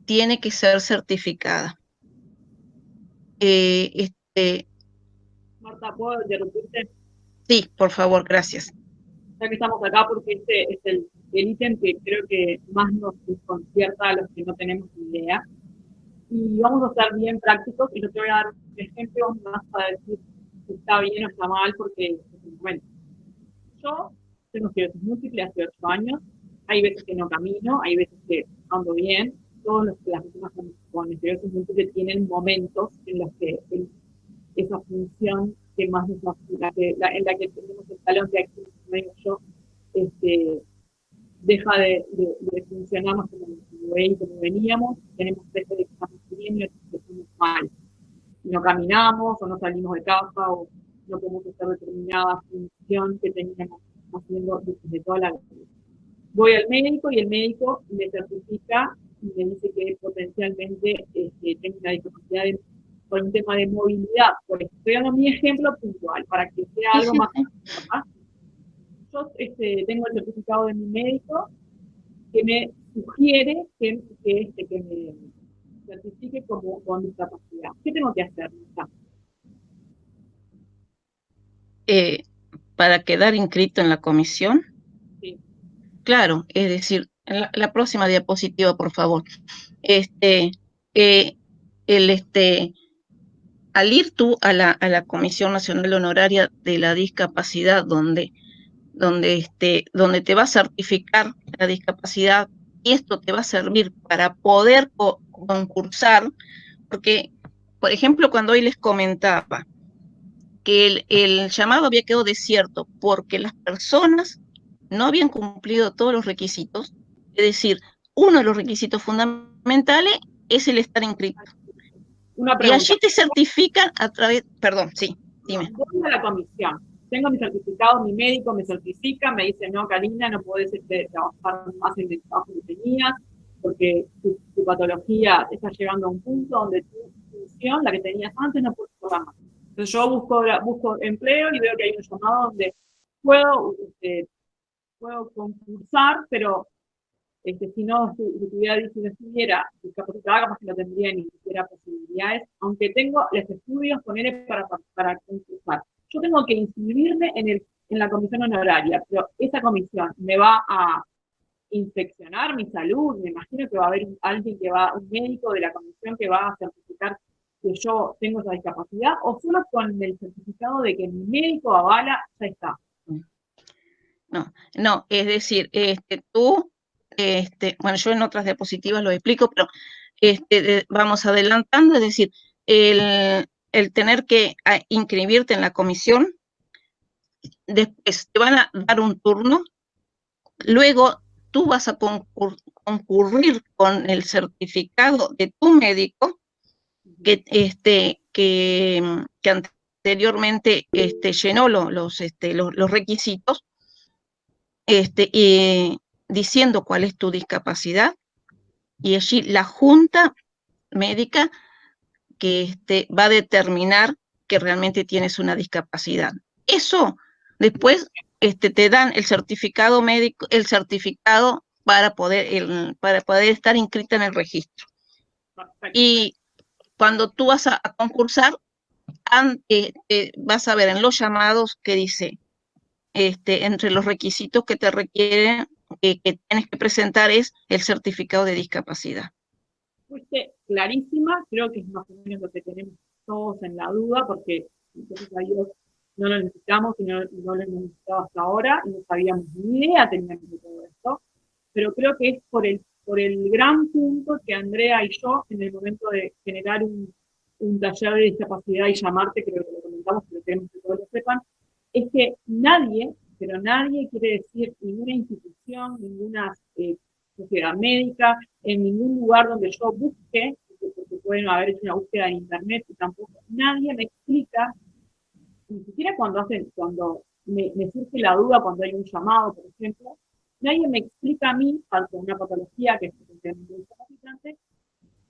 tiene que ser certificada. Marta, ¿puedo interrumpirte? Sí, por favor, gracias. Ya que estamos acá, porque este es el ítem que creo que más nos desconcierta a los que no tenemos idea. Y vamos a ser bien prácticos, y no te voy a dar un ejemplo, más para decir si está bien o está mal, porque, bueno, yo tengo esclerosis múltiple hace 8 años, hay veces que no camino, hay veces que ando bien. Todas las personas con esclerosis múltiple tienen momentos en los que esa función que más nos en la que tenemos el talón de acción, como digo yo, deja de funcionar más como veníamos. Tenemos veces que estamos bien y otras que estamos mal. No caminamos, o no salimos de casa, o no podemos hacer determinada función que teníamos haciendo desde toda la vida. Voy al médico y el médico me certifica y me dice que potencialmente tengo una discapacidad por un tema de movilidad. Por eso estoy dando mi ejemplo puntual, para que sea algo más. Yo tengo el certificado de mi médico que me sugiere que certifique como con discapacidad. ¿Qué tengo que hacer? Para quedar inscrito en la comisión. Sí. Claro, es decir, en la próxima diapositiva, por favor. Este, eh, al ir tú a la Comisión Nacional Honoraria de la Discapacidad, donde te va a certificar la discapacidad, y esto te va a servir para poder concursar, porque, por ejemplo, cuando hoy les comentaba que el llamado había quedado desierto porque las personas no habían cumplido todos los requisitos, es decir, uno de los requisitos fundamentales es el estar inscrito. Una Y pregunta. allí te certifican a través, perdón, sí, dime. Voy a la comisión, tengo mi certificado, mi médico me certifica, me dice, no, Karina, no podés trabajar más en el trabajo que tenías, porque tu patología está llegando a un punto donde tu función, la que tenías antes, no puedes trabajar más. Entonces yo busco empleo y veo que hay un llamado donde puedo concursar, pero si no estuviera discapacitada, capaz que no tendría ni siquiera posibilidades, aunque tengo los estudios, ponerle para concursar. Yo tengo que inscribirme en la comisión honoraria, pero esa comisión me va a inspeccionar mi salud, me imagino que va a haber alguien un médico de la comisión que va a certificar que yo tengo esa discapacidad, o solo con el certificado de que mi médico avala, ya está. No, es decir, tú, bueno, yo en otras diapositivas lo explico, pero vamos adelantando, es decir, el tener que inscribirte en la comisión, después te van a dar un turno, luego tú vas a concurrir con el certificado de tu médico que anteriormente llenó los requisitos, y diciendo cuál es tu discapacidad, y allí la junta médica que va a determinar que realmente tienes una discapacidad. Eso después te dan el certificado médico, el certificado para poder estar inscrita en el registro. Perfecto. Y cuando tú vas a concursar, vas a ver en los llamados que dice, entre los requisitos que te requieren, que tienes que presentar es el certificado de discapacidad. Fuiste clarísima, creo que es más o menos lo que tenemos todos en la duda, porque gracias a Dios no lo necesitamos y no lo hemos necesitado hasta ahora, y no sabíamos ni idea teníamos de todo esto, pero creo que es por el gran punto que Andrea y yo, en el momento de generar un taller de discapacidad y llamarte, creo que lo comentamos, pero queremos que todos lo sepan, es que nadie, pero nadie quiere decir ninguna institución, ninguna sociedad médica, en ningún lugar donde yo busque, porque pueden haber hecho una búsqueda en internet y tampoco nadie me explica, ni siquiera cuando me surge la duda cuando hay un llamado, por ejemplo, nadie me explica a mí, con una patología que es potencialmente discapacitante,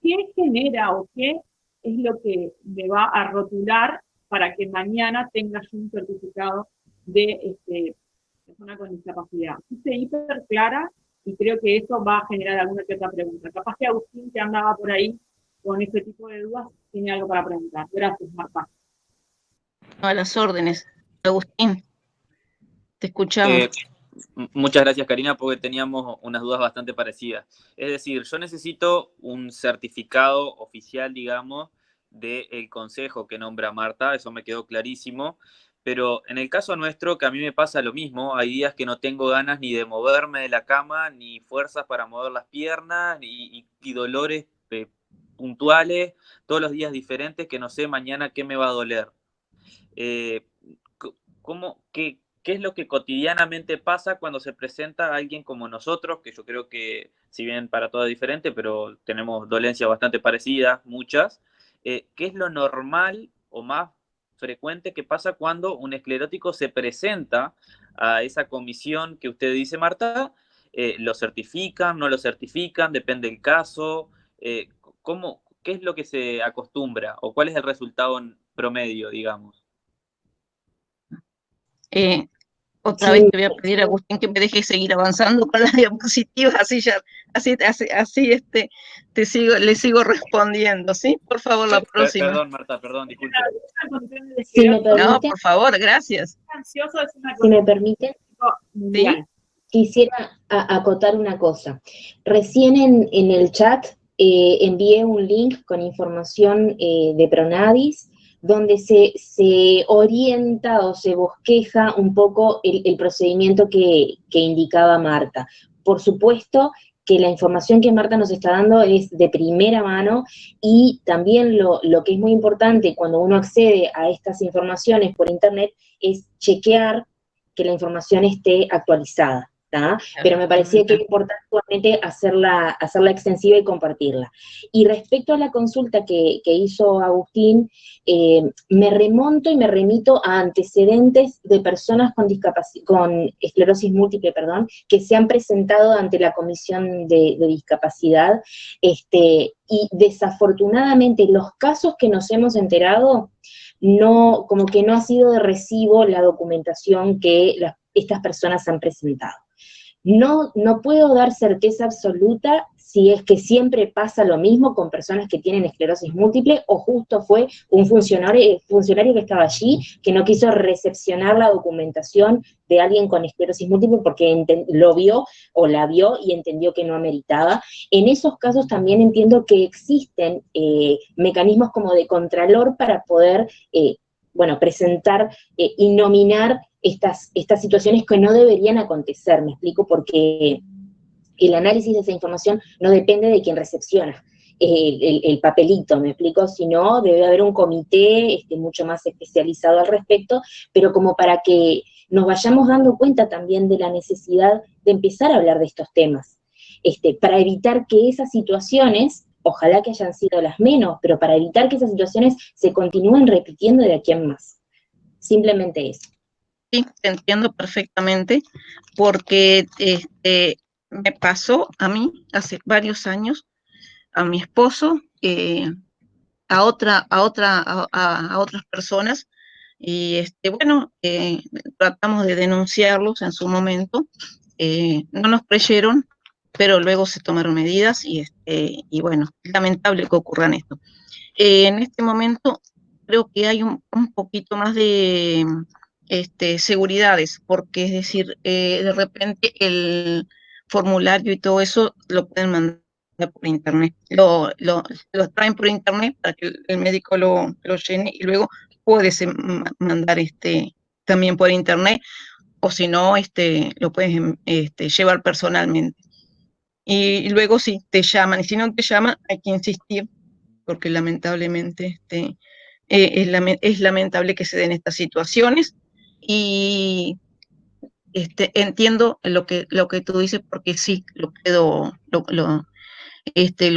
qué genera o qué es lo que me va a rotular para que mañana tenga yo un certificado de persona con discapacidad. Hice hiper clara y creo que eso va a generar alguna que otra pregunta. Capaz que Agustín, que andaba por ahí con ese tipo de dudas, tiene algo para preguntar. Gracias, Marta. A las órdenes. Agustín, te escuchamos. Muchas gracias, Karina, porque teníamos unas dudas bastante parecidas. Es decir, yo necesito un certificado oficial, digamos, del consejo que nombra Marta, eso me quedó clarísimo, pero en el caso nuestro, que a mí me pasa lo mismo, hay días que no tengo ganas ni de moverme de la cama, ni fuerzas para mover las piernas, y dolores puntuales, todos los días diferentes, que no sé mañana qué me va a doler. ¿Qué es lo que cotidianamente pasa cuando se presenta a alguien como nosotros? Que yo creo que, si bien para todas es diferente, pero tenemos dolencias bastante parecidas, muchas. ¿Qué es lo normal o más frecuente que pasa cuando un esclerótico se presenta a esa comisión que usted dice, Marta? ¿Lo certifican, no lo certifican? Depende del caso. ¿Qué es lo que se acostumbra o cuál es el resultado en promedio, digamos? Otra vez te voy a pedir, Agustín, que me dejes seguir avanzando con las diapositivas, así le sigo respondiendo, ¿sí? Por favor, la próxima. Perdón, Marta, perdón, disculpe. Si me No, permite, por favor, gracias. Ansioso es una si me permite, mundial. quisiera acotar una cosa. Recién en el chat envié un link con información de Pronadis, donde se orienta o se bosqueja un poco el procedimiento que indicaba Marta. Por supuesto que la información que Marta nos está dando es de primera mano, y también lo que es muy importante cuando uno accede a estas informaciones por internet es chequear que la información esté actualizada, ¿tá? Pero me parecía que era importante igualmente hacerla extensiva y compartirla. Y respecto a la consulta que hizo Agustín, me remonto y me remito a antecedentes de personas con esclerosis múltiple, que se han presentado ante la Comisión de Discapacidad, y desafortunadamente los casos que nos hemos enterado, no, como que no ha sido de recibo la documentación que estas personas han presentado. No puedo dar certeza absoluta si es que siempre pasa lo mismo con personas que tienen esclerosis múltiple, o justo fue un funcionario que estaba allí que no quiso recepcionar la documentación de alguien con esclerosis múltiple porque lo vio o la vio y entendió que no ameritaba. En esos casos también entiendo que existen mecanismos como de contralor para poder presentar y nominar estas situaciones que no deberían acontecer. Me explico, porque el análisis de esa información no depende de quien recepciona el papelito, me explico, sino debe haber un comité mucho más especializado al respecto, pero como para que nos vayamos dando cuenta también de la necesidad de empezar a hablar de estos temas, para evitar que esas situaciones, ojalá que hayan sido las menos, pero para evitar que esas situaciones se continúen repitiendo de aquí en más. Simplemente eso. Sí, te entiendo perfectamente, porque me pasó a mí hace varios años, a mi esposo, a otras personas, y tratamos de denunciarlos en su momento, no nos creyeron, pero luego se tomaron medidas, y bueno, es lamentable que ocurran esto. En este momento creo que hay un poquito más de seguridades, porque es decir, de repente el formulario y todo eso lo pueden mandar por internet, lo traen por internet para que el médico lo llene, y luego puedes mandar también por internet, o si no, lo puedes llevar personalmente. Y luego sí, te llaman, y si no te llaman, hay que insistir, porque lamentablemente es lamentable que se den estas situaciones, y entiendo lo que tú dices, porque sí, lo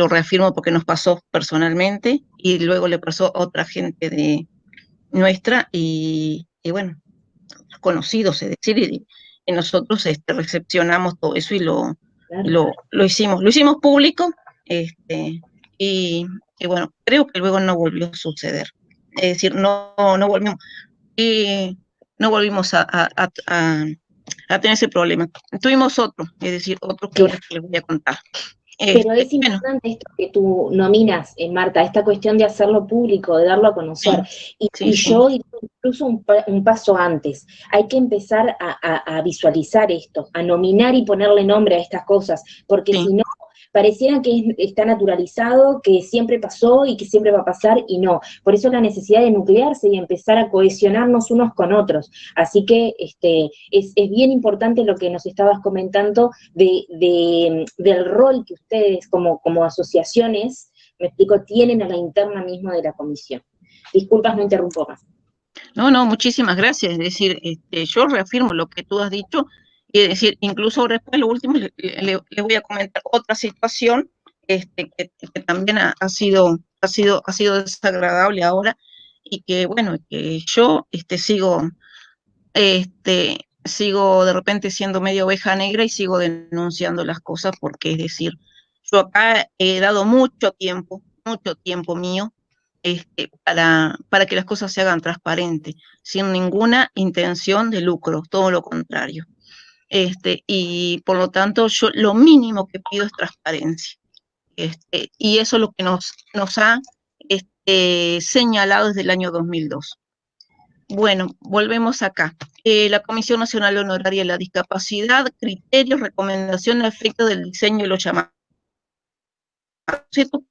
reafirmo, porque nos pasó personalmente, y luego le pasó a otra gente de nuestra, y bueno, conocidos, es decir, y nosotros recepcionamos todo eso y lo hicimos público, y bueno, creo que luego no volvió a suceder. Es decir, no volvimos a tener ese problema. Tuvimos otro, es decir, otro que ahora les voy a contar. Pero es importante esto que tú nominas, Marta, esta cuestión de hacerlo público, de darlo a conocer. Sí, yo incluso un paso antes. Hay que empezar a visualizar esto, a nominar y ponerle nombre a estas cosas, porque si no, pareciera que está naturalizado, que siempre pasó y que siempre va a pasar, y no. Por eso la necesidad de nuclearse y empezar a cohesionarnos unos con otros. Así que es bien importante lo que nos estabas comentando del rol que ustedes como asociaciones, me explico, tienen a la interna misma de la comisión. Disculpas, no interrumpo más. No, muchísimas gracias. Es decir, yo reafirmo lo que tú has dicho, y es decir, incluso después, lo último, le voy a comentar otra situación que también ha sido desagradable ahora, y que bueno, que yo sigo de repente siendo medio oveja negra, y sigo denunciando las cosas, porque es decir, yo acá he dado mucho tiempo mío, para que las cosas se hagan transparentes, sin ninguna intención de lucro, todo lo contrario. Y por lo tanto, yo lo mínimo que pido es transparencia. Y eso es lo que nos ha señalado desde el año 2002. Bueno, volvemos acá. La Comisión Nacional Honoraria de la Discapacidad, criterios, recomendaciones a efecto del diseño de los llamados.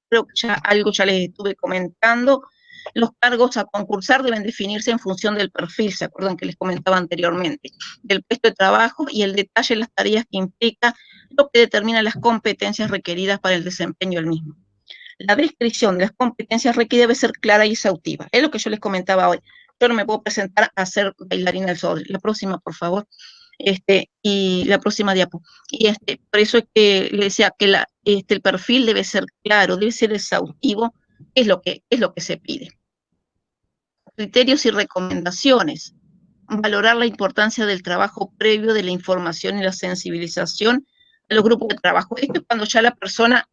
Creo que ya les estuve comentando. Los cargos a concursar deben definirse en función del perfil, ¿se acuerdan que les comentaba anteriormente? Del puesto de trabajo y el detalle de las tareas que implica, lo que determina las competencias requeridas para el desempeño del mismo. La descripción de las competencias requeridas debe ser clara y exhaustiva. Es lo que yo les comentaba hoy. Yo no me puedo presentar a ser bailarina del sobre. La próxima, por favor. Y la próxima diapo. Y por eso es que le decía que el perfil debe ser claro, debe ser exhaustivo, es lo que se pide. Criterios y recomendaciones. Valorar la importancia del trabajo previo, de la información y la sensibilización a los grupos de trabajo. Esto es cuando ya la persona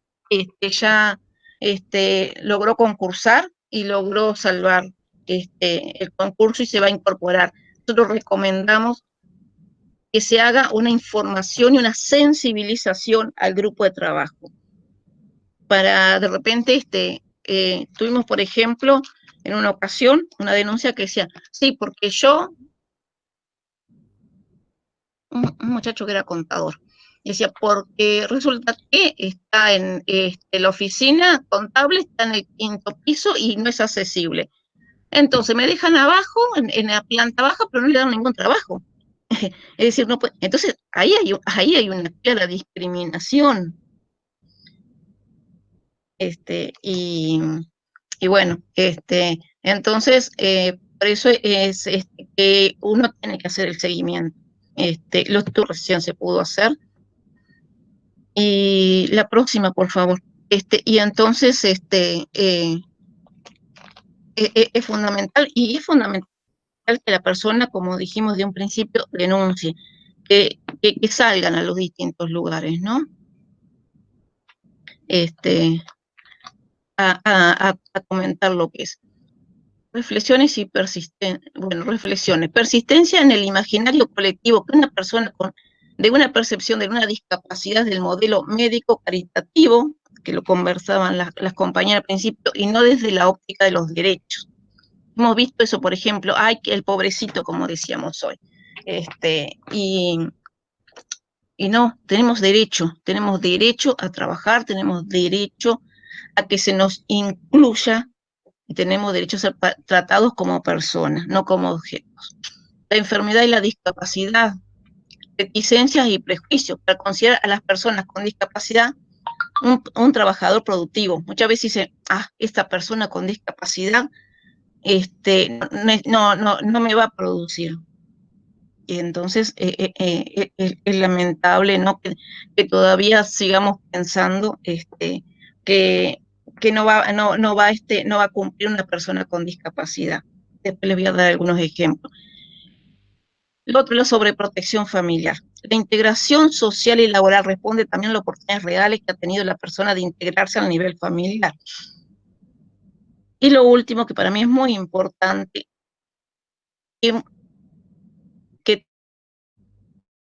logró concursar y logró salvar el concurso y se va a incorporar. Nosotros recomendamos que se haga una información y una sensibilización al grupo de trabajo. Para de repente, tuvimos, por ejemplo, en una ocasión, una denuncia que decía, sí, porque yo, un muchacho que era contador, decía, porque resulta que está en la oficina contable, está en el 5º piso y no es accesible. Entonces me dejan abajo, en la planta baja, pero no le dan ningún trabajo. Es decir, no puede. Entonces, ahí hay una clara discriminación. Y bueno, entonces, por eso es que uno tiene que hacer el seguimiento. Lo que recién se pudo hacer. Y la próxima, por favor. Y entonces, es fundamental, y es fundamental que la persona, como dijimos de un principio, denuncie, que salgan a los distintos lugares, ¿no? A comentar lo que es. Reflexiones y persistencia. Bueno, reflexiones. Persistencia en el imaginario colectivo que una persona de una percepción de una discapacidad del modelo médico caritativo, que lo conversaban las compañeras al principio, y no desde la óptica de los derechos. Hemos visto eso, por ejemplo, que el pobrecito, como decíamos hoy. Y no, tenemos derecho a trabajar, tenemos derecho a que se nos incluya y tenemos derecho a ser tratados como personas, no como objetos. La enfermedad y la discapacidad, reticencias y prejuicios para considerar a las personas con discapacidad un trabajador productivo. Muchas veces dicen, esta persona con discapacidad no me va a producir. Y entonces es lamentable, ¿no? que todavía sigamos pensando que no va a cumplir una persona con discapacidad. Después les voy a dar algunos ejemplos. Lo otro es la sobreprotección familiar. La integración social y laboral responde también a las oportunidades reales que ha tenido la persona de integrarse al nivel familiar. Y lo último, que para mí es muy importante, que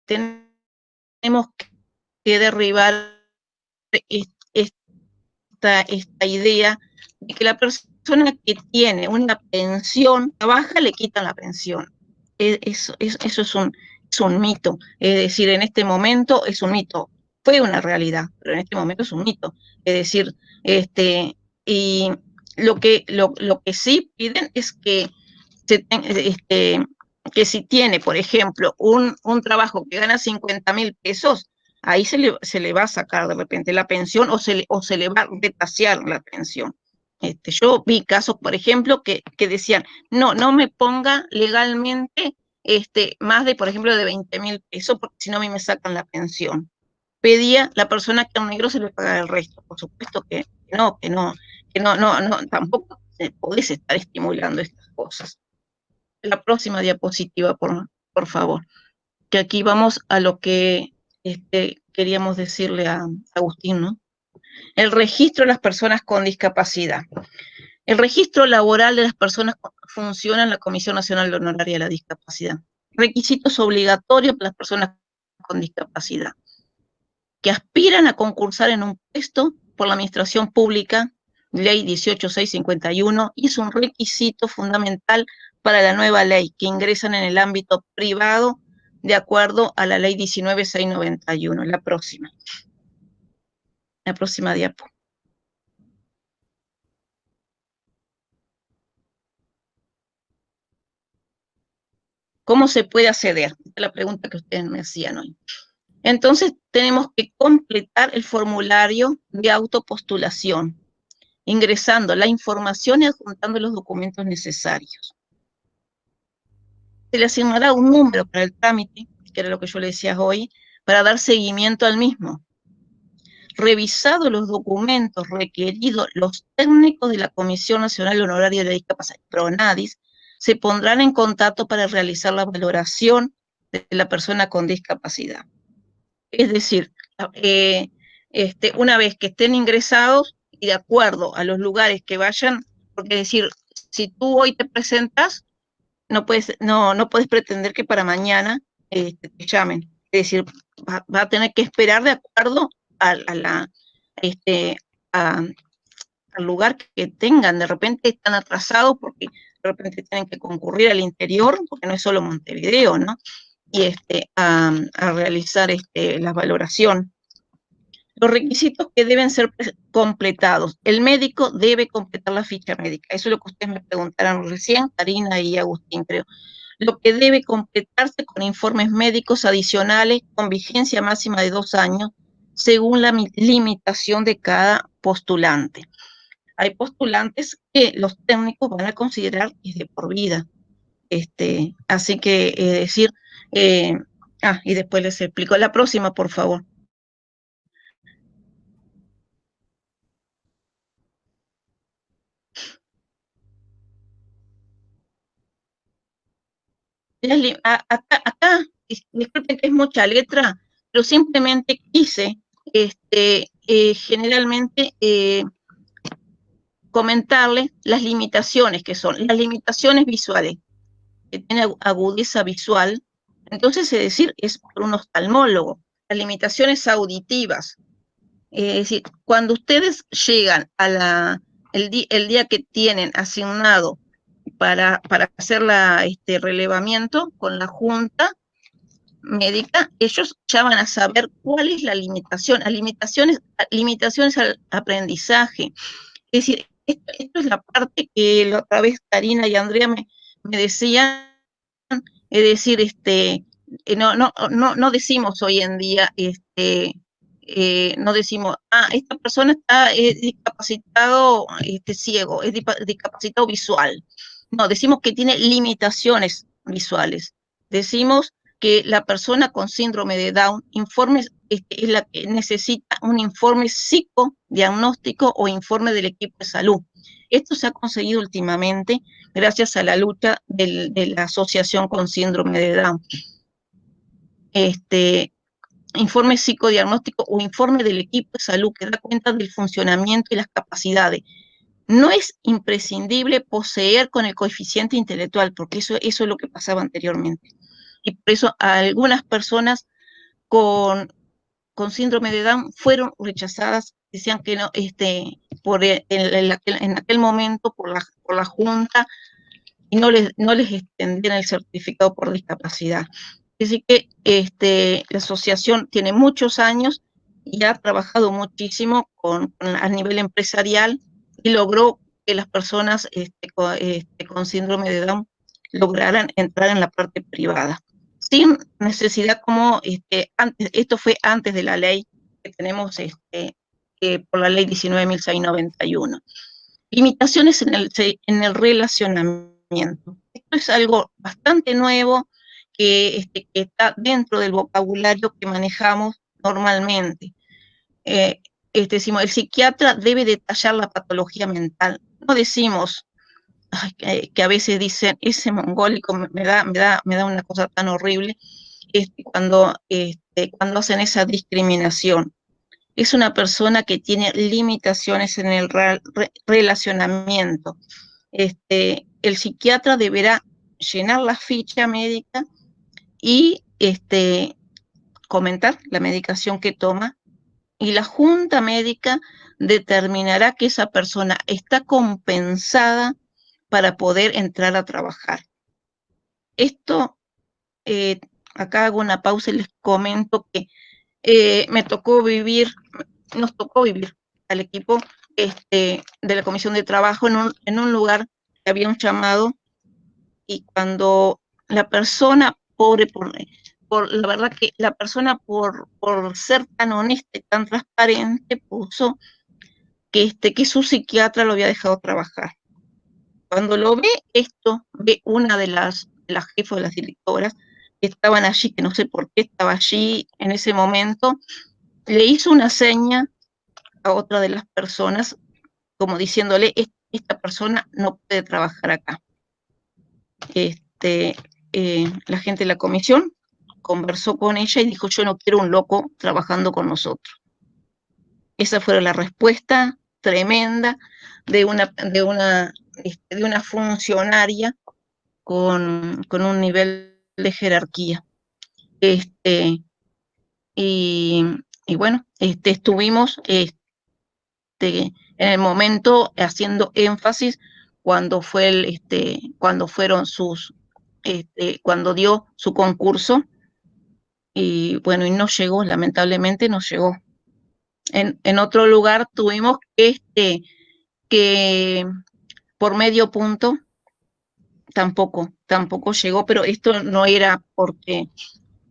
tenemos que derribar esta idea de que la persona que tiene una pensión baja le quitan la pensión. Eso es un mito. Es decir, en este momento es un mito. Fue una realidad, pero en este momento es un mito. Es decir, y lo que sí piden es que que si tiene, por ejemplo, un trabajo que gana 50.000 pesos, ahí se le va a sacar de repente la pensión o se le va a retasear la pensión. Yo vi casos, por ejemplo, que decían, no me ponga legalmente más de, por ejemplo, de 20.000 pesos, porque si no a mí me sacan la pensión. Pedía la persona que era un negro se le pagara el resto. Por supuesto que no, tampoco podés estar estimulando estas cosas. La próxima diapositiva, por favor. Que aquí vamos a lo que queríamos decirle a Agustín, ¿no? El registro de las personas con discapacidad. El registro laboral de las personas funciona en la Comisión Nacional Honoraria de la Discapacidad. Requisitos obligatorios para las personas con discapacidad que aspiran a concursar en un puesto por la administración pública, ley 18651, y es un requisito fundamental para la nueva ley, que ingresan en el ámbito privado de acuerdo a la ley 19691. La próxima diapo. ¿Cómo se puede acceder? Esta es la pregunta que ustedes me hacían hoy. Entonces, tenemos que completar el formulario de autopostulación, ingresando la información y adjuntando los documentos necesarios. Se le asignará un número para el trámite, que era lo que yo le decía hoy, para dar seguimiento al mismo. Revisados los documentos requeridos, los técnicos de la Comisión Nacional Honoraria de la Discapacidad, PRONADIS, se pondrán en contacto para realizar la valoración de la persona con discapacidad. Es decir, una vez que estén ingresados y de acuerdo a los lugares que vayan, porque es decir, si tú hoy te presentas, no puedes pretender que para mañana te llamen. Es decir, va a tener que esperar de acuerdo al lugar que tengan. De repente están atrasados porque de repente tienen que concurrir al interior, porque no es solo Montevideo, ¿no? Y a realizar la valoración. Los requisitos que deben ser completados. El médico debe completar la ficha médica. Eso es lo que ustedes me preguntaron recién, Karina y Agustín, creo. Lo que debe completarse con informes médicos adicionales con vigencia máxima de 2 años, según la limitación de cada postulante. Hay postulantes que los técnicos van a considerar que es de por vida. Así que, y después les explico. La próxima, por favor. Acá, disculpen que es mucha letra, pero simplemente quise generalmente comentarles las limitaciones que son. Las limitaciones visuales, que tiene agudeza visual, entonces es decir, es por un oftalmólogo. Las limitaciones auditivas, es decir, cuando ustedes llegan a el día que tienen asignado para hacer relevamiento con la junta médica, ellos ya van a saber cuál es la limitación. Las limitaciones al aprendizaje. Es decir, esto es la parte que la otra vez Karina y Andrea me decían, es decir, no decimos hoy en día, no decimos, esta persona está discapacitado ciego, es discapacitado visual. No, decimos que tiene limitaciones visuales. Decimos que la persona con síndrome de Down es la que necesita un informe psicodiagnóstico o informe del equipo de salud. Esto se ha conseguido últimamente gracias a la lucha de la asociación con síndrome de Down. Informe psicodiagnóstico o informe del equipo de salud que da cuenta del funcionamiento y las capacidades. No es imprescindible poseer con el coeficiente intelectual, porque eso es lo que pasaba anteriormente. Y por eso a algunas personas con síndrome de Down fueron rechazadas, decían que no, en aquel momento por la junta, y no les extendían el certificado por discapacidad. Así que la asociación tiene muchos años y ha trabajado muchísimo a nivel empresarial y logró que las personas con síndrome de Down lograran entrar en la parte privada, sin necesidad como antes. Esto fue antes de la ley que tenemos por la ley 19.691. Limitaciones en el relacionamiento. Esto es algo bastante nuevo que está dentro del vocabulario que manejamos normalmente. Decimos, el psiquiatra debe detallar la patología mental. No decimos, que a veces dicen, ese mongólico me da una cosa tan horrible, cuando hacen esa discriminación. es una persona que tiene limitaciones en el relacionamiento. El psiquiatra deberá llenar la ficha médica y comentar la medicación que toma, y la junta médica determinará que esa persona está compensada para poder entrar a trabajar. Esto, acá hago una pausa y les comento que nos tocó vivir al equipo de la Comisión de Trabajo en un lugar que había un llamado, y cuando la persona, pobre, la verdad que la persona por ser tan honesta y tan transparente, puso que su psiquiatra lo había dejado trabajar. Cuando lo ve esto, ve una de las jefas, de las directoras, que estaban allí, que no sé por qué estaba allí en ese momento, le hizo una seña a otra de las personas, como diciéndole, esta persona no puede trabajar acá. La gente de la comisión conversó con ella y dijo, yo no quiero un loco trabajando con nosotros. Esa fue la respuesta tremenda de una funcionaria con un nivel de jerarquía. Y bueno, estuvimos en el momento haciendo énfasis cuando cuando dio su concurso, y bueno, y no llegó, lamentablemente no llegó. En otro lugar tuvimos que por medio punto tampoco llegó, pero esto no era porque,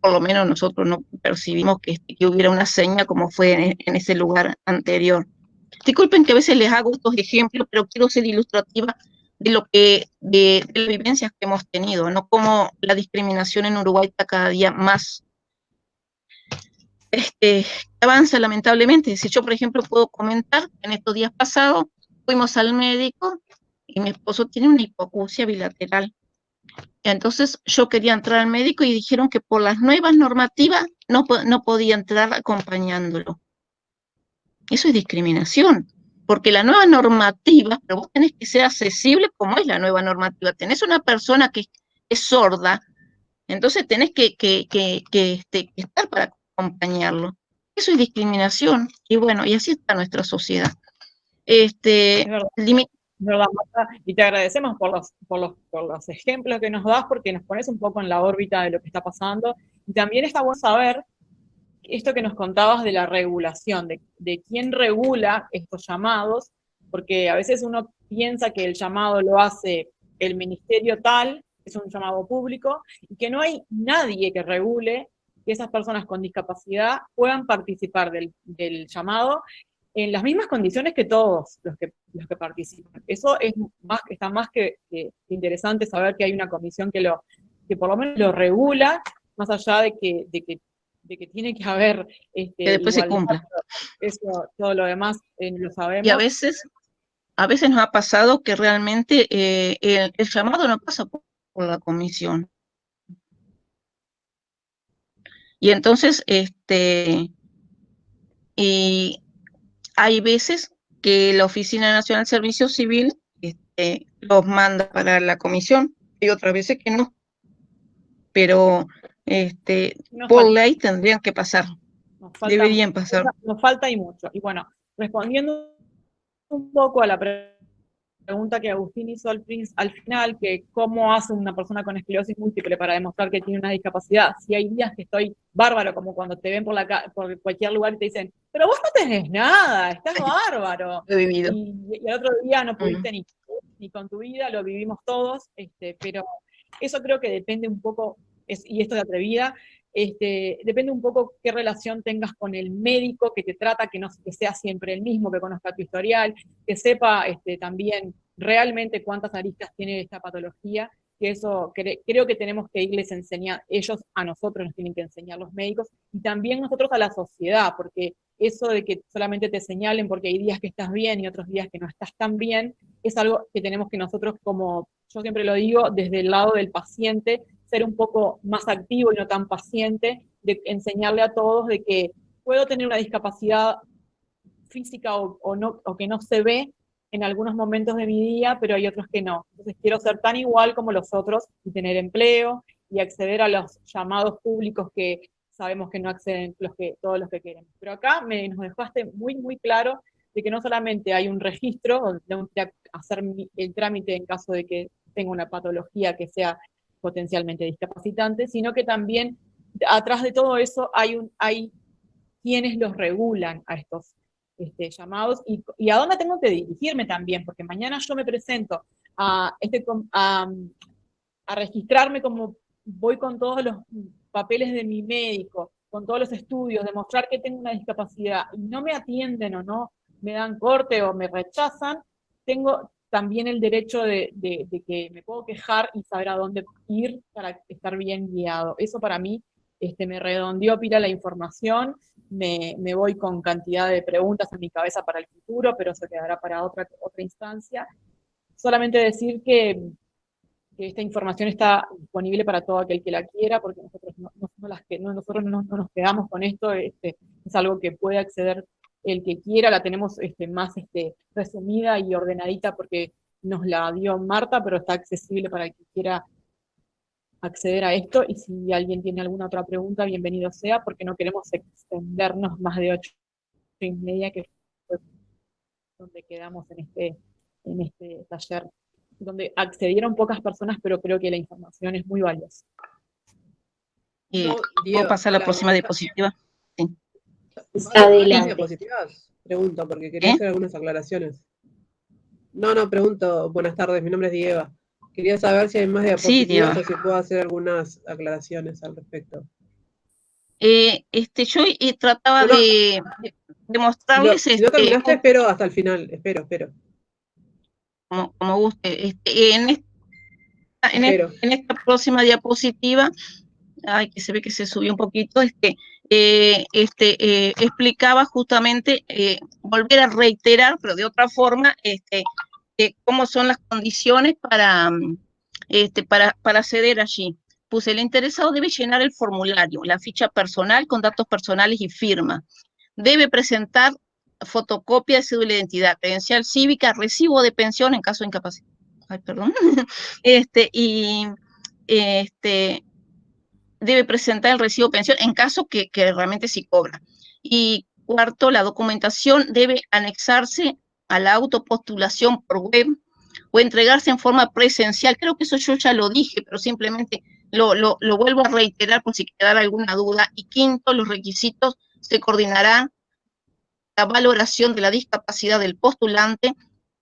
por lo menos nosotros no percibimos que hubiera una seña como fue en ese lugar anterior. Disculpen que a veces les hago estos ejemplos, pero quiero ser ilustrativa de las vivencias que hemos tenido, ¿no? Como la discriminación en Uruguay está cada día más avanza, lamentablemente. Si yo, por ejemplo, puedo comentar, en estos días pasados fuimos al médico y mi esposo tiene una hipoacusia bilateral. Entonces yo quería entrar al médico y dijeron que por las nuevas normativas no podía entrar acompañándolo. Eso es discriminación, porque la nueva normativa, pero vos tenés que ser accesible como es la nueva normativa. Tenés una persona que es sorda, entonces tenés que estar para acompañarlo. Eso es discriminación, y bueno, y así está nuestra sociedad. Es verdad, Marta, y te agradecemos por los ejemplos que nos das, porque nos pones un poco en la órbita de lo que está pasando, y también está bueno saber esto que nos contabas de la regulación, de quién regula estos llamados, porque a veces uno piensa que el llamado lo hace el ministerio tal, es un llamado público, y que no hay nadie que regule que esas personas con discapacidad puedan participar del llamado en las mismas condiciones que todos los que participan. Eso está más que interesante, saber que hay una comisión que por lo menos lo regula, más allá de que tiene que haber que después igualdad. se cumpla. Eso, todo lo demás lo sabemos. Y a veces nos ha pasado que realmente el llamado no pasa por la comisión. Y entonces, y hay veces que la Oficina Nacional de Servicio Civil los manda para la comisión, y otras veces que no. Pero por ley tendrían que pasar. Deberían pasar. Nos falta y mucho. Y bueno, respondiendo un poco a la pregunta que Agustín hizo al final, que cómo hace una persona con esclerosis múltiple para demostrar que tiene una discapacidad. Si hay días que estoy bárbaro, como cuando te ven por cualquier lugar y te dicen, pero vos no tenés nada, estás bárbaro. Lo he vivido. Y el otro día no pudiste ni con tu vida, lo vivimos todos, pero eso creo que depende un poco, y esto de atrevida, depende un poco qué relación tengas con el médico que te trata, que sea siempre el mismo, que conozca tu historial, que sepa también realmente cuántas aristas tiene esta patología, que eso creo que tenemos que irles a enseñar, ellos a nosotros nos tienen que enseñar los médicos, y también nosotros a la sociedad, porque eso de que solamente te señalen porque hay días que estás bien y otros días que no estás tan bien, es algo que tenemos que nosotros, como yo siempre lo digo, desde el lado del paciente, ser un poco más activo y no tan paciente, de enseñarle a todos de que puedo tener una discapacidad física o que no se ve en algunos momentos de mi día, pero hay otros que no. Entonces quiero ser tan igual como los otros y tener empleo y acceder a los llamados públicos que sabemos que no acceden todos los que queremos. Pero acá nos dejaste muy, muy claro de que no solamente hay un registro donde tengo que hacer el trámite en caso de que tenga una patología que sea potencialmente discapacitante, sino que también atrás de todo eso hay quienes los regulan a estos llamados y a dónde tengo que dirigirme también, porque mañana yo me presento a registrarme como voy con todos los papeles de mi médico, con todos los estudios, demostrar que tengo una discapacidad y no me atienden o no me dan corte o me rechazan, tengo también el derecho de que me puedo quejar y saber a dónde ir para estar bien guiado. Eso para mí me redondeó pila la información, me voy con cantidad de preguntas en mi cabeza para el futuro, pero eso quedará para otra instancia. Solamente decir que esta información está disponible para todo aquel que la quiera, porque nosotros no nos quedamos con esto, es algo que puede acceder el que quiera, la tenemos más resumida y ordenadita porque nos la dio Marta, pero está accesible para el que quiera acceder a esto, y si alguien tiene alguna otra pregunta, bienvenido sea, porque no queremos extendernos más de 8:30, que fue donde quedamos en este taller, donde accedieron pocas personas, pero creo que la información es muy valiosa. ¿Puedo pasar a la próxima diapositiva? Sí. Adelante. Diapositivas? Pregunto, porque quería hacer algunas aclaraciones. No, pregunto. Buenas tardes, mi nombre es Diego. Quería saber si hay más diapositivas o si puedo hacer algunas aclaraciones al respecto. Yo trataba de mostrarles... Si no terminaste, espero hasta el final. Espero. Como guste. En esta próxima diapositiva, que se ve que se subió un poquito, explicaba justamente, volver a reiterar, pero de otra forma, cómo son las condiciones para acceder allí. Puse, el interesado debe llenar el formulario, la ficha personal con datos personales y firma. Debe presentar fotocopia de cédula de identidad, credencial cívica, recibo de pensión en caso de incapacidad. Debe presentar el recibo de pensión en caso que realmente sí cobra. Y cuarto, la documentación debe anexarse a la autopostulación por web o entregarse en forma presencial. Creo que eso yo ya lo dije, pero simplemente lo vuelvo a reiterar por si quedara alguna duda. Y quinto, los requisitos se coordinarán la valoración de la discapacidad del postulante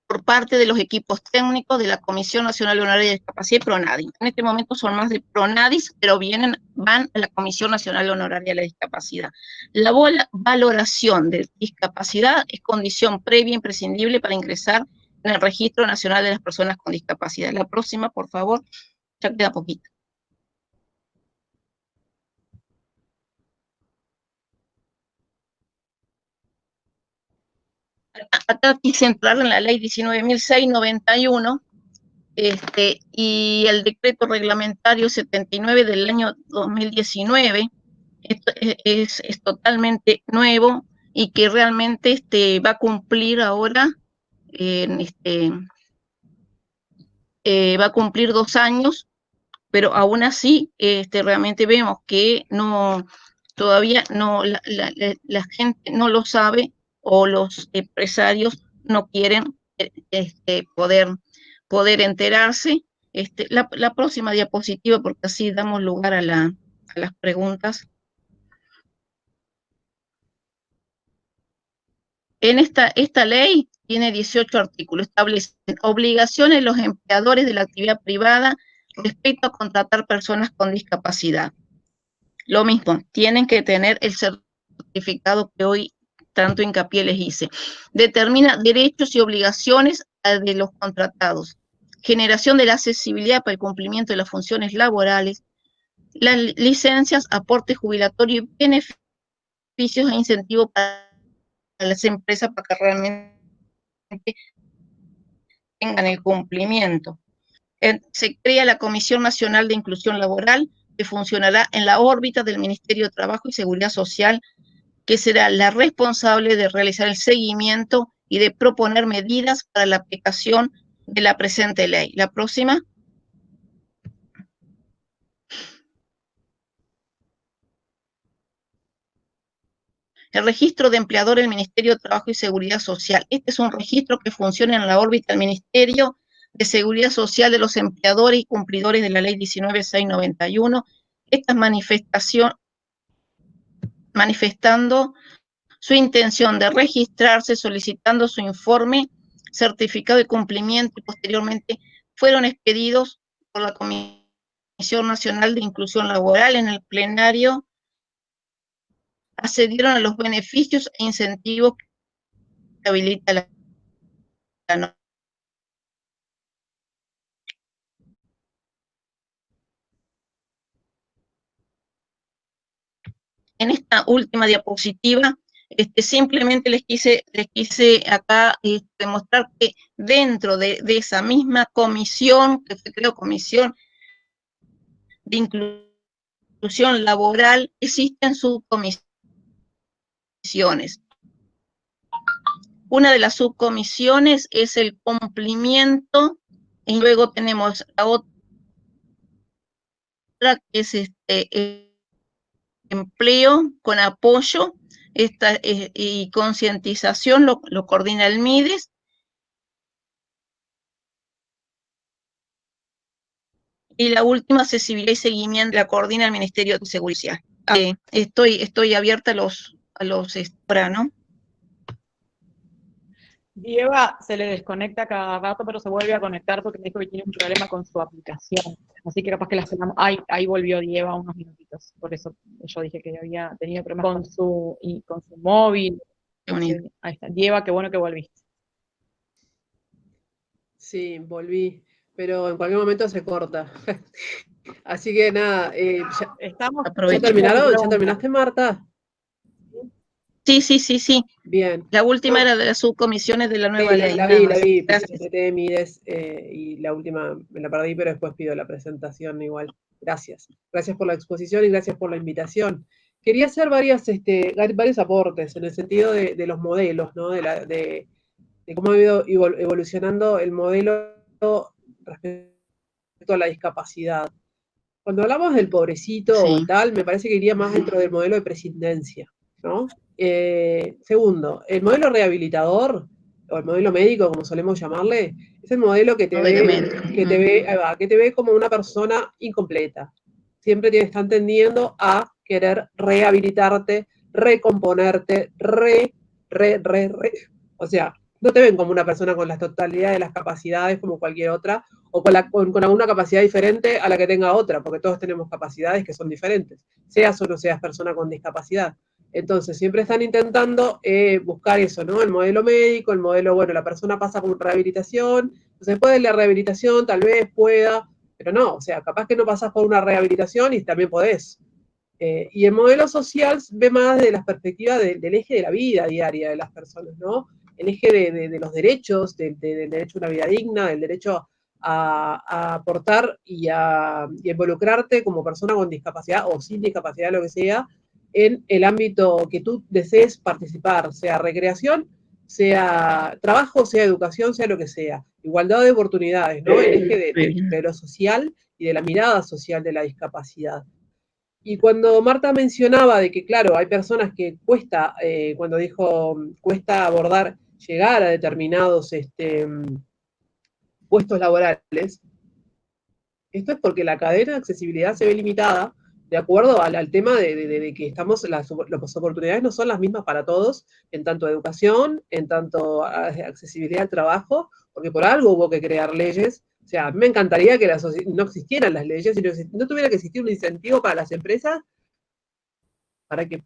por parte de los equipos técnicos de la Comisión Nacional Honoraria de Discapacidad y PRONADI. En este momento son más de PRONADIs, pero van a la Comisión Nacional Honoraria de la Discapacidad. La valoración de discapacidad es condición previa imprescindible para ingresar en el Registro Nacional de las Personas con Discapacidad. La próxima, por favor, ya queda poquito. Acá quise entrar en la ley 19.691 y el decreto reglamentario 79 del año 2019. Esto es totalmente nuevo y que realmente va a cumplir ahora, va a cumplir 2 años, pero aún así realmente vemos que todavía la gente no lo sabe, o los empresarios no quieren poder enterarse. La próxima diapositiva, porque así damos lugar a las preguntas. En esta ley tiene 18 artículos, establecen obligaciones de los empleadores de la actividad privada respecto a contratar personas con discapacidad. Lo mismo, tienen que tener el certificado que hoy tanto hincapié les hice. Determina derechos y obligaciones de los contratados. Generación de la accesibilidad para el cumplimiento de las funciones laborales, las licencias, aporte jubilatorio y beneficios e incentivos para las empresas para que realmente tengan el cumplimiento. Se crea la Comisión Nacional de Inclusión Laboral, que funcionará en la órbita del Ministerio de Trabajo y Seguridad Social, que será la responsable de realizar el seguimiento y de proponer medidas para la aplicación de la presente ley. La próxima. El registro de empleador del Ministerio de Trabajo y Seguridad Social. Este es un registro que funciona en la órbita del Ministerio de Seguridad Social de los empleadores y cumplidores de la Ley 19.691. Esta manifestando su intención de registrarse, solicitando su informe, certificado de cumplimiento y posteriormente fueron expedidos por la Comisión Nacional de Inclusión Laboral en el plenario. Accedieron a los beneficios e incentivos que habilita la norma. En esta última diapositiva, simplemente les quise acá demostrar que dentro de esa misma comisión, que fue, creo, Comisión de Inclusión Laboral, existen subcomisiones. Una de las subcomisiones es el cumplimiento, y luego tenemos la otra que es empleo con apoyo y concientización, lo coordina el MIDES. Y la última, accesibilidad y seguimiento, la coordina el Ministerio de Seguridad. Estoy abierta a los ¿no? Dieva se le desconecta cada rato, pero se vuelve a conectar porque me dijo que tiene un problema con su aplicación. Así que capaz que la esperamos. Ahí volvió Dieva unos minutitos. Por eso yo dije que había tenido problemas con su móvil. Ahí está. Dieva, qué bueno que volviste. Sí, volví, pero en cualquier momento se corta. Así que nada, ¿ya terminaron? ¿Ya terminaste, Marta? Sí. Bien. La última era de las subcomisiones de la nueva ley. La vi, PCT, MIDES, y la última me la perdí, pero después pido la presentación igual. Gracias. Gracias por la exposición y gracias por la invitación. Quería hacer varios aportes en el sentido de los modelos, ¿no? De cómo ha ido evolucionando el modelo respecto a la discapacidad. Cuando hablamos del pobrecito o tal, me parece que iría más dentro del modelo de prescindencia, ¿no? Segundo, el modelo rehabilitador, o el modelo médico, como solemos llamarle, es el modelo que te ve como una persona incompleta. Siempre están tendiendo a querer rehabilitarte, recomponerte, o sea, no te ven como una persona con la totalidad de las capacidades como cualquier otra, o con alguna capacidad diferente a la que tenga otra, porque todos tenemos capacidades que son diferentes, seas o no seas persona con discapacidad. Entonces, siempre están intentando buscar eso, ¿no? El modelo médico, el modelo, bueno, la persona pasa por rehabilitación, entonces después de la rehabilitación tal vez pueda, pero no, o sea, capaz que no pasás por una rehabilitación y también podés. Y el modelo social ve más de las perspectivas del eje de la vida diaria de las personas, ¿no? El eje de los derechos, del derecho a una vida digna, del derecho a aportar y a involucrarte como persona con discapacidad o sin discapacidad, lo que sea, en el ámbito que tú desees participar, sea recreación, sea trabajo, sea educación, sea lo que sea. Igualdad de oportunidades, ¿no? El eje de lo social y de la mirada social de la discapacidad. Y cuando Marta mencionaba de que, claro, hay personas que cuesta, cuando dijo, cuesta llegar a determinados puestos laborales, esto es porque la cadena de accesibilidad se ve limitada de acuerdo al tema de que las oportunidades no son las mismas para todos, en tanto educación, en tanto accesibilidad al trabajo, porque por algo hubo que crear leyes. O sea, a mí me encantaría que no existieran las leyes, sino que no tuviera que existir un incentivo para las empresas para que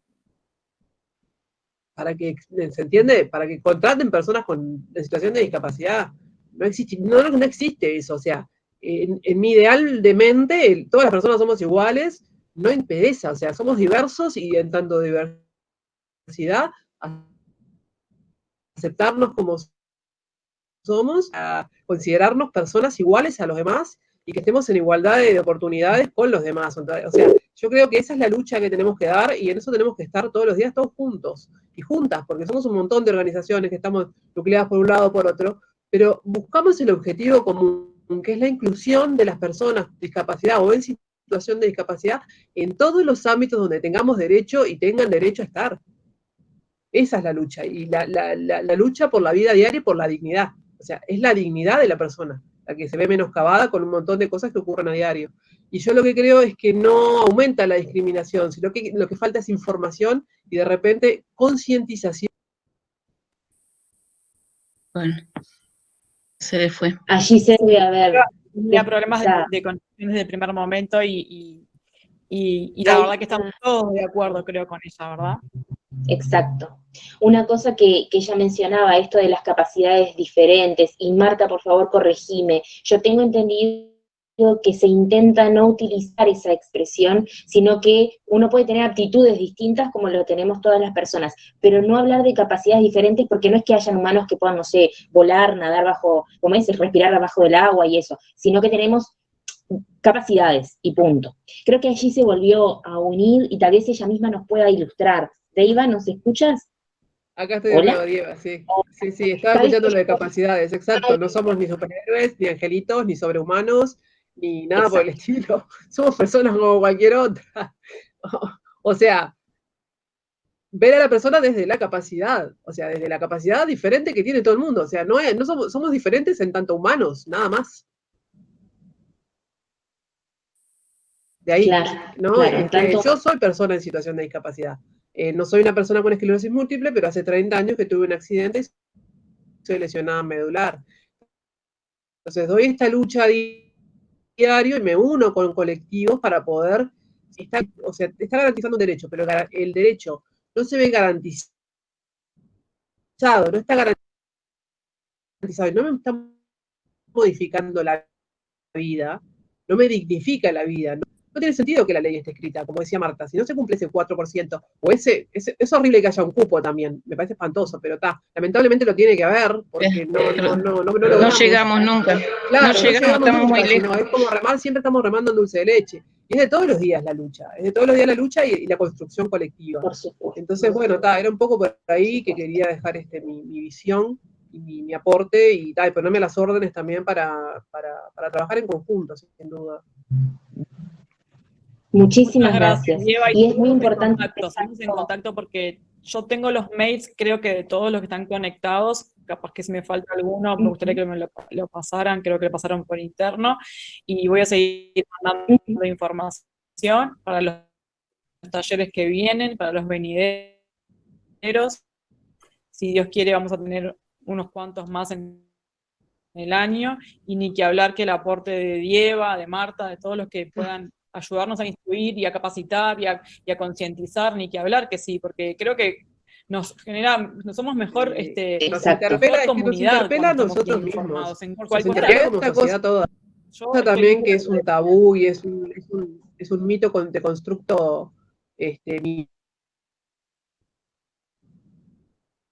¿se entiende? Para que contraten personas en situación de discapacidad. No existe eso. O sea, en mi ideal de mente, todas las personas somos iguales, no interesa. O sea, somos diversos y en tanto diversidad, aceptarnos como somos, a considerarnos personas iguales a los demás y que estemos en igualdad de oportunidades con los demás. O sea, yo creo que esa es la lucha que tenemos que dar y en eso tenemos que estar todos los días todos juntos y juntas, porque somos un montón de organizaciones que estamos nucleadas por un lado o por otro, pero buscamos el objetivo común, que es la inclusión de las personas con discapacidad o en situación de discapacidad en todos los ámbitos donde tengamos derecho y tengan derecho a estar. Esa es la lucha, y la lucha por la vida diaria y por la dignidad. O sea, es la dignidad de la persona, la que se ve menoscabada con un montón de cosas que ocurren a diario. Y yo lo que creo es que no aumenta la discriminación, sino que lo que falta es información y de repente concientización. Bueno, se le fue. Allí se debe haber... Tenía problemas de conexión desde el primer momento y la verdad que estamos todos de acuerdo, creo, con ella, ¿verdad? Exacto. Una cosa que ella mencionaba, esto de las capacidades diferentes, y Marta, por favor, corregime. Yo tengo entendido que se intenta no utilizar esa expresión, sino que uno puede tener aptitudes distintas como lo tenemos todas las personas, pero no hablar de capacidades diferentes porque no es que hayan humanos que puedan, no sé, volar, nadar bajo, como dices, respirar abajo del agua y eso, sino que tenemos capacidades y punto. Creo que allí se volvió a unir y tal vez ella misma nos pueda ilustrar. Deiva, ¿nos escuchas? Acá estoy de nuevo, Dieva, sí. Sí, estaba escuchando lo de capacidades, exacto. No somos ni superhéroes, ni angelitos, ni sobrehumanos, ni nada por el estilo. Somos personas como cualquier otra. O sea, ver a la persona desde la capacidad, o sea, desde la capacidad diferente que tiene todo el mundo. O sea, no somos diferentes en tanto humanos, nada más. De ahí, claro, ¿no? Claro, tanto... Yo soy persona en situación de discapacidad. No soy una persona con esclerosis múltiple, pero hace 30 años que tuve un accidente y soy lesionada medular. Entonces doy esta lucha diario y me uno con colectivos para poder, está garantizando un derecho, pero el derecho no se ve garantizado, no está garantizado, no me está modificando la vida, no me dignifica la vida, no tiene sentido que la ley esté escrita, como decía Marta, si no se cumple ese 4%, o es horrible que haya un cupo también, me parece espantoso, pero lamentablemente lo tiene que haber, porque no llegamos nunca. Claro, no llegamos, estamos muy lejos. Es como remar, siempre estamos remando en dulce de leche. Y es de todos los días la lucha, y la construcción colectiva. Por supuesto. Entonces, bueno, era un poco por ahí que quería dejar mi visión y mi aporte y ponerme las órdenes también para trabajar en conjunto, sin duda. Muchísimas gracias. Dieva, y es muy importante. Estamos en contacto porque yo tengo los mails, creo que de todos los que están conectados, capaz que si me falta alguno, me gustaría que me lo pasaran, creo que lo pasaron por interno, y voy a seguir mandando información para los talleres que vienen, para los venideros. Si Dios quiere, vamos a tener unos cuantos más en el año, y ni que hablar que el aporte de Dieva, de Marta, de todos los que puedan ayudarnos a instruir y a capacitar y a concientizar, ni que hablar que sí, porque creo que nos somos mejor nos interpela a nosotros mismos. En cualquier cosa toda. También que es un tabú y es un mito de constructo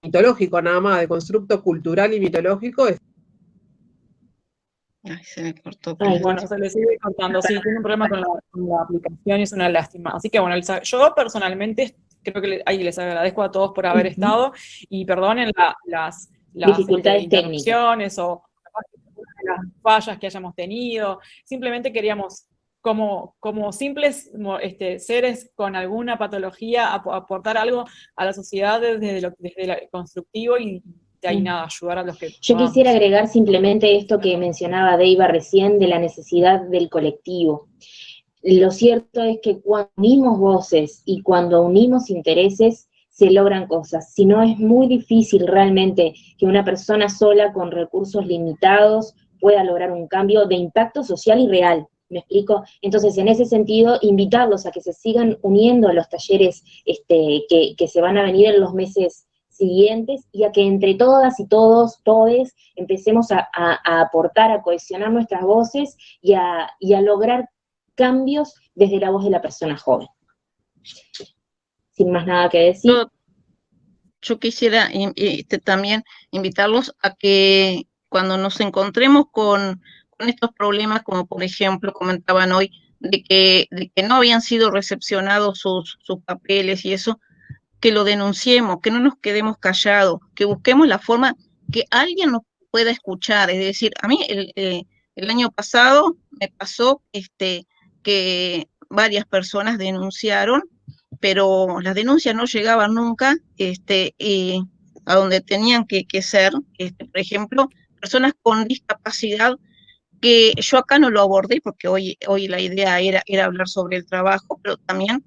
mitológico nada más, de constructo cultural y mitológico. Ay, se me cortó. Bueno, se le sigue cortando. Sí, tiene un problema con la aplicación y es una lástima. Así que bueno, yo personalmente creo que les agradezco a todos por haber estado y perdonen las dificultades interrupciones o las fallas que hayamos tenido. Simplemente queríamos, como simples seres con alguna patología, aportar algo a la sociedad desde lo constructivo y de ahí nada, ayudar a los que Yo quisiera agregar simplemente esto que mencionaba Deiva recién de la necesidad del colectivo. Lo cierto es que cuando unimos voces y cuando unimos intereses, se logran cosas. Si no, es muy difícil realmente que una persona sola con recursos limitados pueda lograr un cambio de impacto social y real. ¿Me explico? Entonces, en ese sentido, invitarlos a que se sigan uniendo a los talleres que se van a venir en los meses siguientes, y a que entre todas y todos empecemos a aportar, a cohesionar nuestras voces y a lograr cambios desde la voz de la persona joven. Sin más nada que decir. Yo quisiera también invitarlos a que cuando nos encontremos con estos problemas, como por ejemplo comentaban hoy, de que no habían sido recepcionados sus papeles y eso, que lo denunciemos, que no nos quedemos callados, que busquemos la forma que alguien nos pueda escuchar. Es decir, a mí el año pasado me pasó que varias personas denunciaron, pero las denuncias no llegaban nunca y a donde tenían que ser. Por ejemplo, personas con discapacidad, que yo acá no lo abordé porque hoy la idea era hablar sobre el trabajo, pero también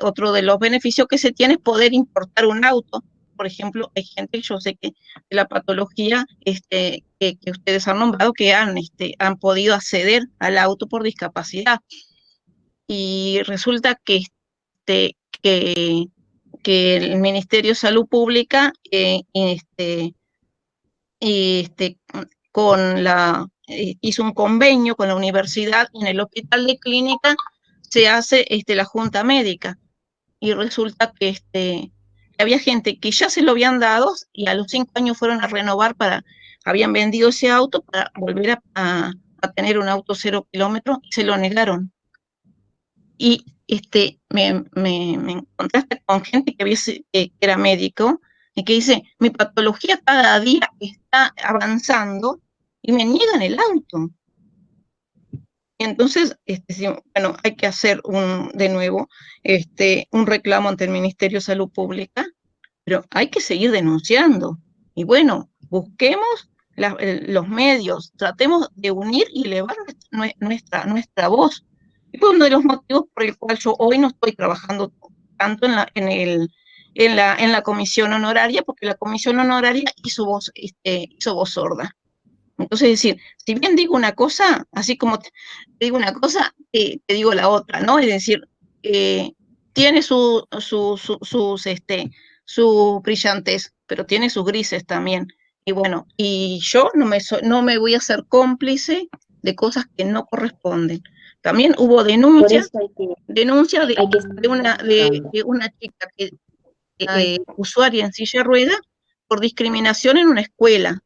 otro de los beneficios que se tiene es poder importar un auto. Por ejemplo, hay gente, yo sé que de la patología que ustedes han nombrado, que han podido acceder al auto por discapacidad. Y resulta que el Ministerio de Salud Pública hizo un convenio con la universidad, y en el hospital de clínica se hace la junta médica, y resulta que había gente que ya se lo habían dado y a los 5 años fueron a renovar, habían vendido ese auto para volver a tener un auto 0 kilómetros, y se lo negaron. Y me encontraste con gente que era médico y que dice, mi patología cada día está avanzando y me niegan el auto. Y entonces, bueno, hay que hacer de nuevo un reclamo ante el Ministerio de Salud Pública, pero hay que seguir denunciando. Y bueno, busquemos los medios, tratemos de unir y elevar nuestra voz. Es uno de los motivos por el cual yo hoy no estoy trabajando tanto en la comisión honoraria, porque la comisión honoraria hizo voz sorda. Entonces, es decir, si bien digo una cosa, así como te digo una cosa, te digo la otra, ¿no? Es decir, tiene su brillantez, pero tiene sus grises también. Y bueno, y yo no me voy a hacer cómplice de cosas que no corresponden. También hubo denuncias de una chica usuaria en silla de ruedas por discriminación en una escuela.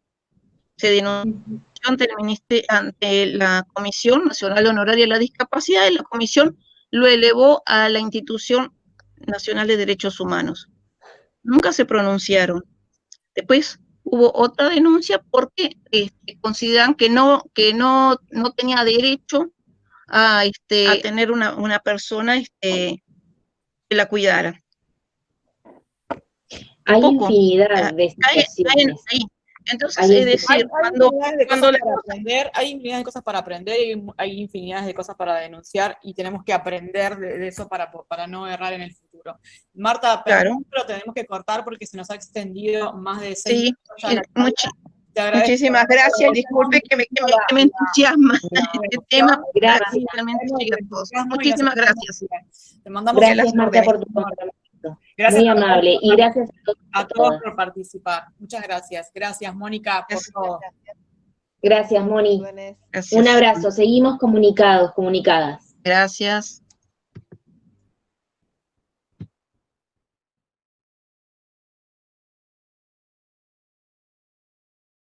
Se denunció ante la Comisión Nacional Honoraria de la Discapacidad, y la comisión lo elevó a la Institución Nacional de Derechos Humanos. Nunca se pronunciaron. Después hubo otra denuncia porque consideran que no tenía derecho a tener una persona que la cuidara. Hay infinidad de situaciones. Entonces, es decir, hay infinidad de cosas para aprender, y hay infinidad de cosas para denunciar, y tenemos que aprender de eso para no errar en el futuro. Marta, claro, pero tenemos que cortar porque se nos ha extendido más de 6 minutos. Muchísimas gracias, disculpe que me entusiasma este tema. Gracias. Muchísimas gracias. Te mandamos gracias, Marta, por tu compromiso. Gracias. Muy amable. Y gracias a todos por participar. Muchas gracias. Gracias, Mónica, por todo. Gracias, Moni. Un abrazo. Seguimos comunicadas. Gracias.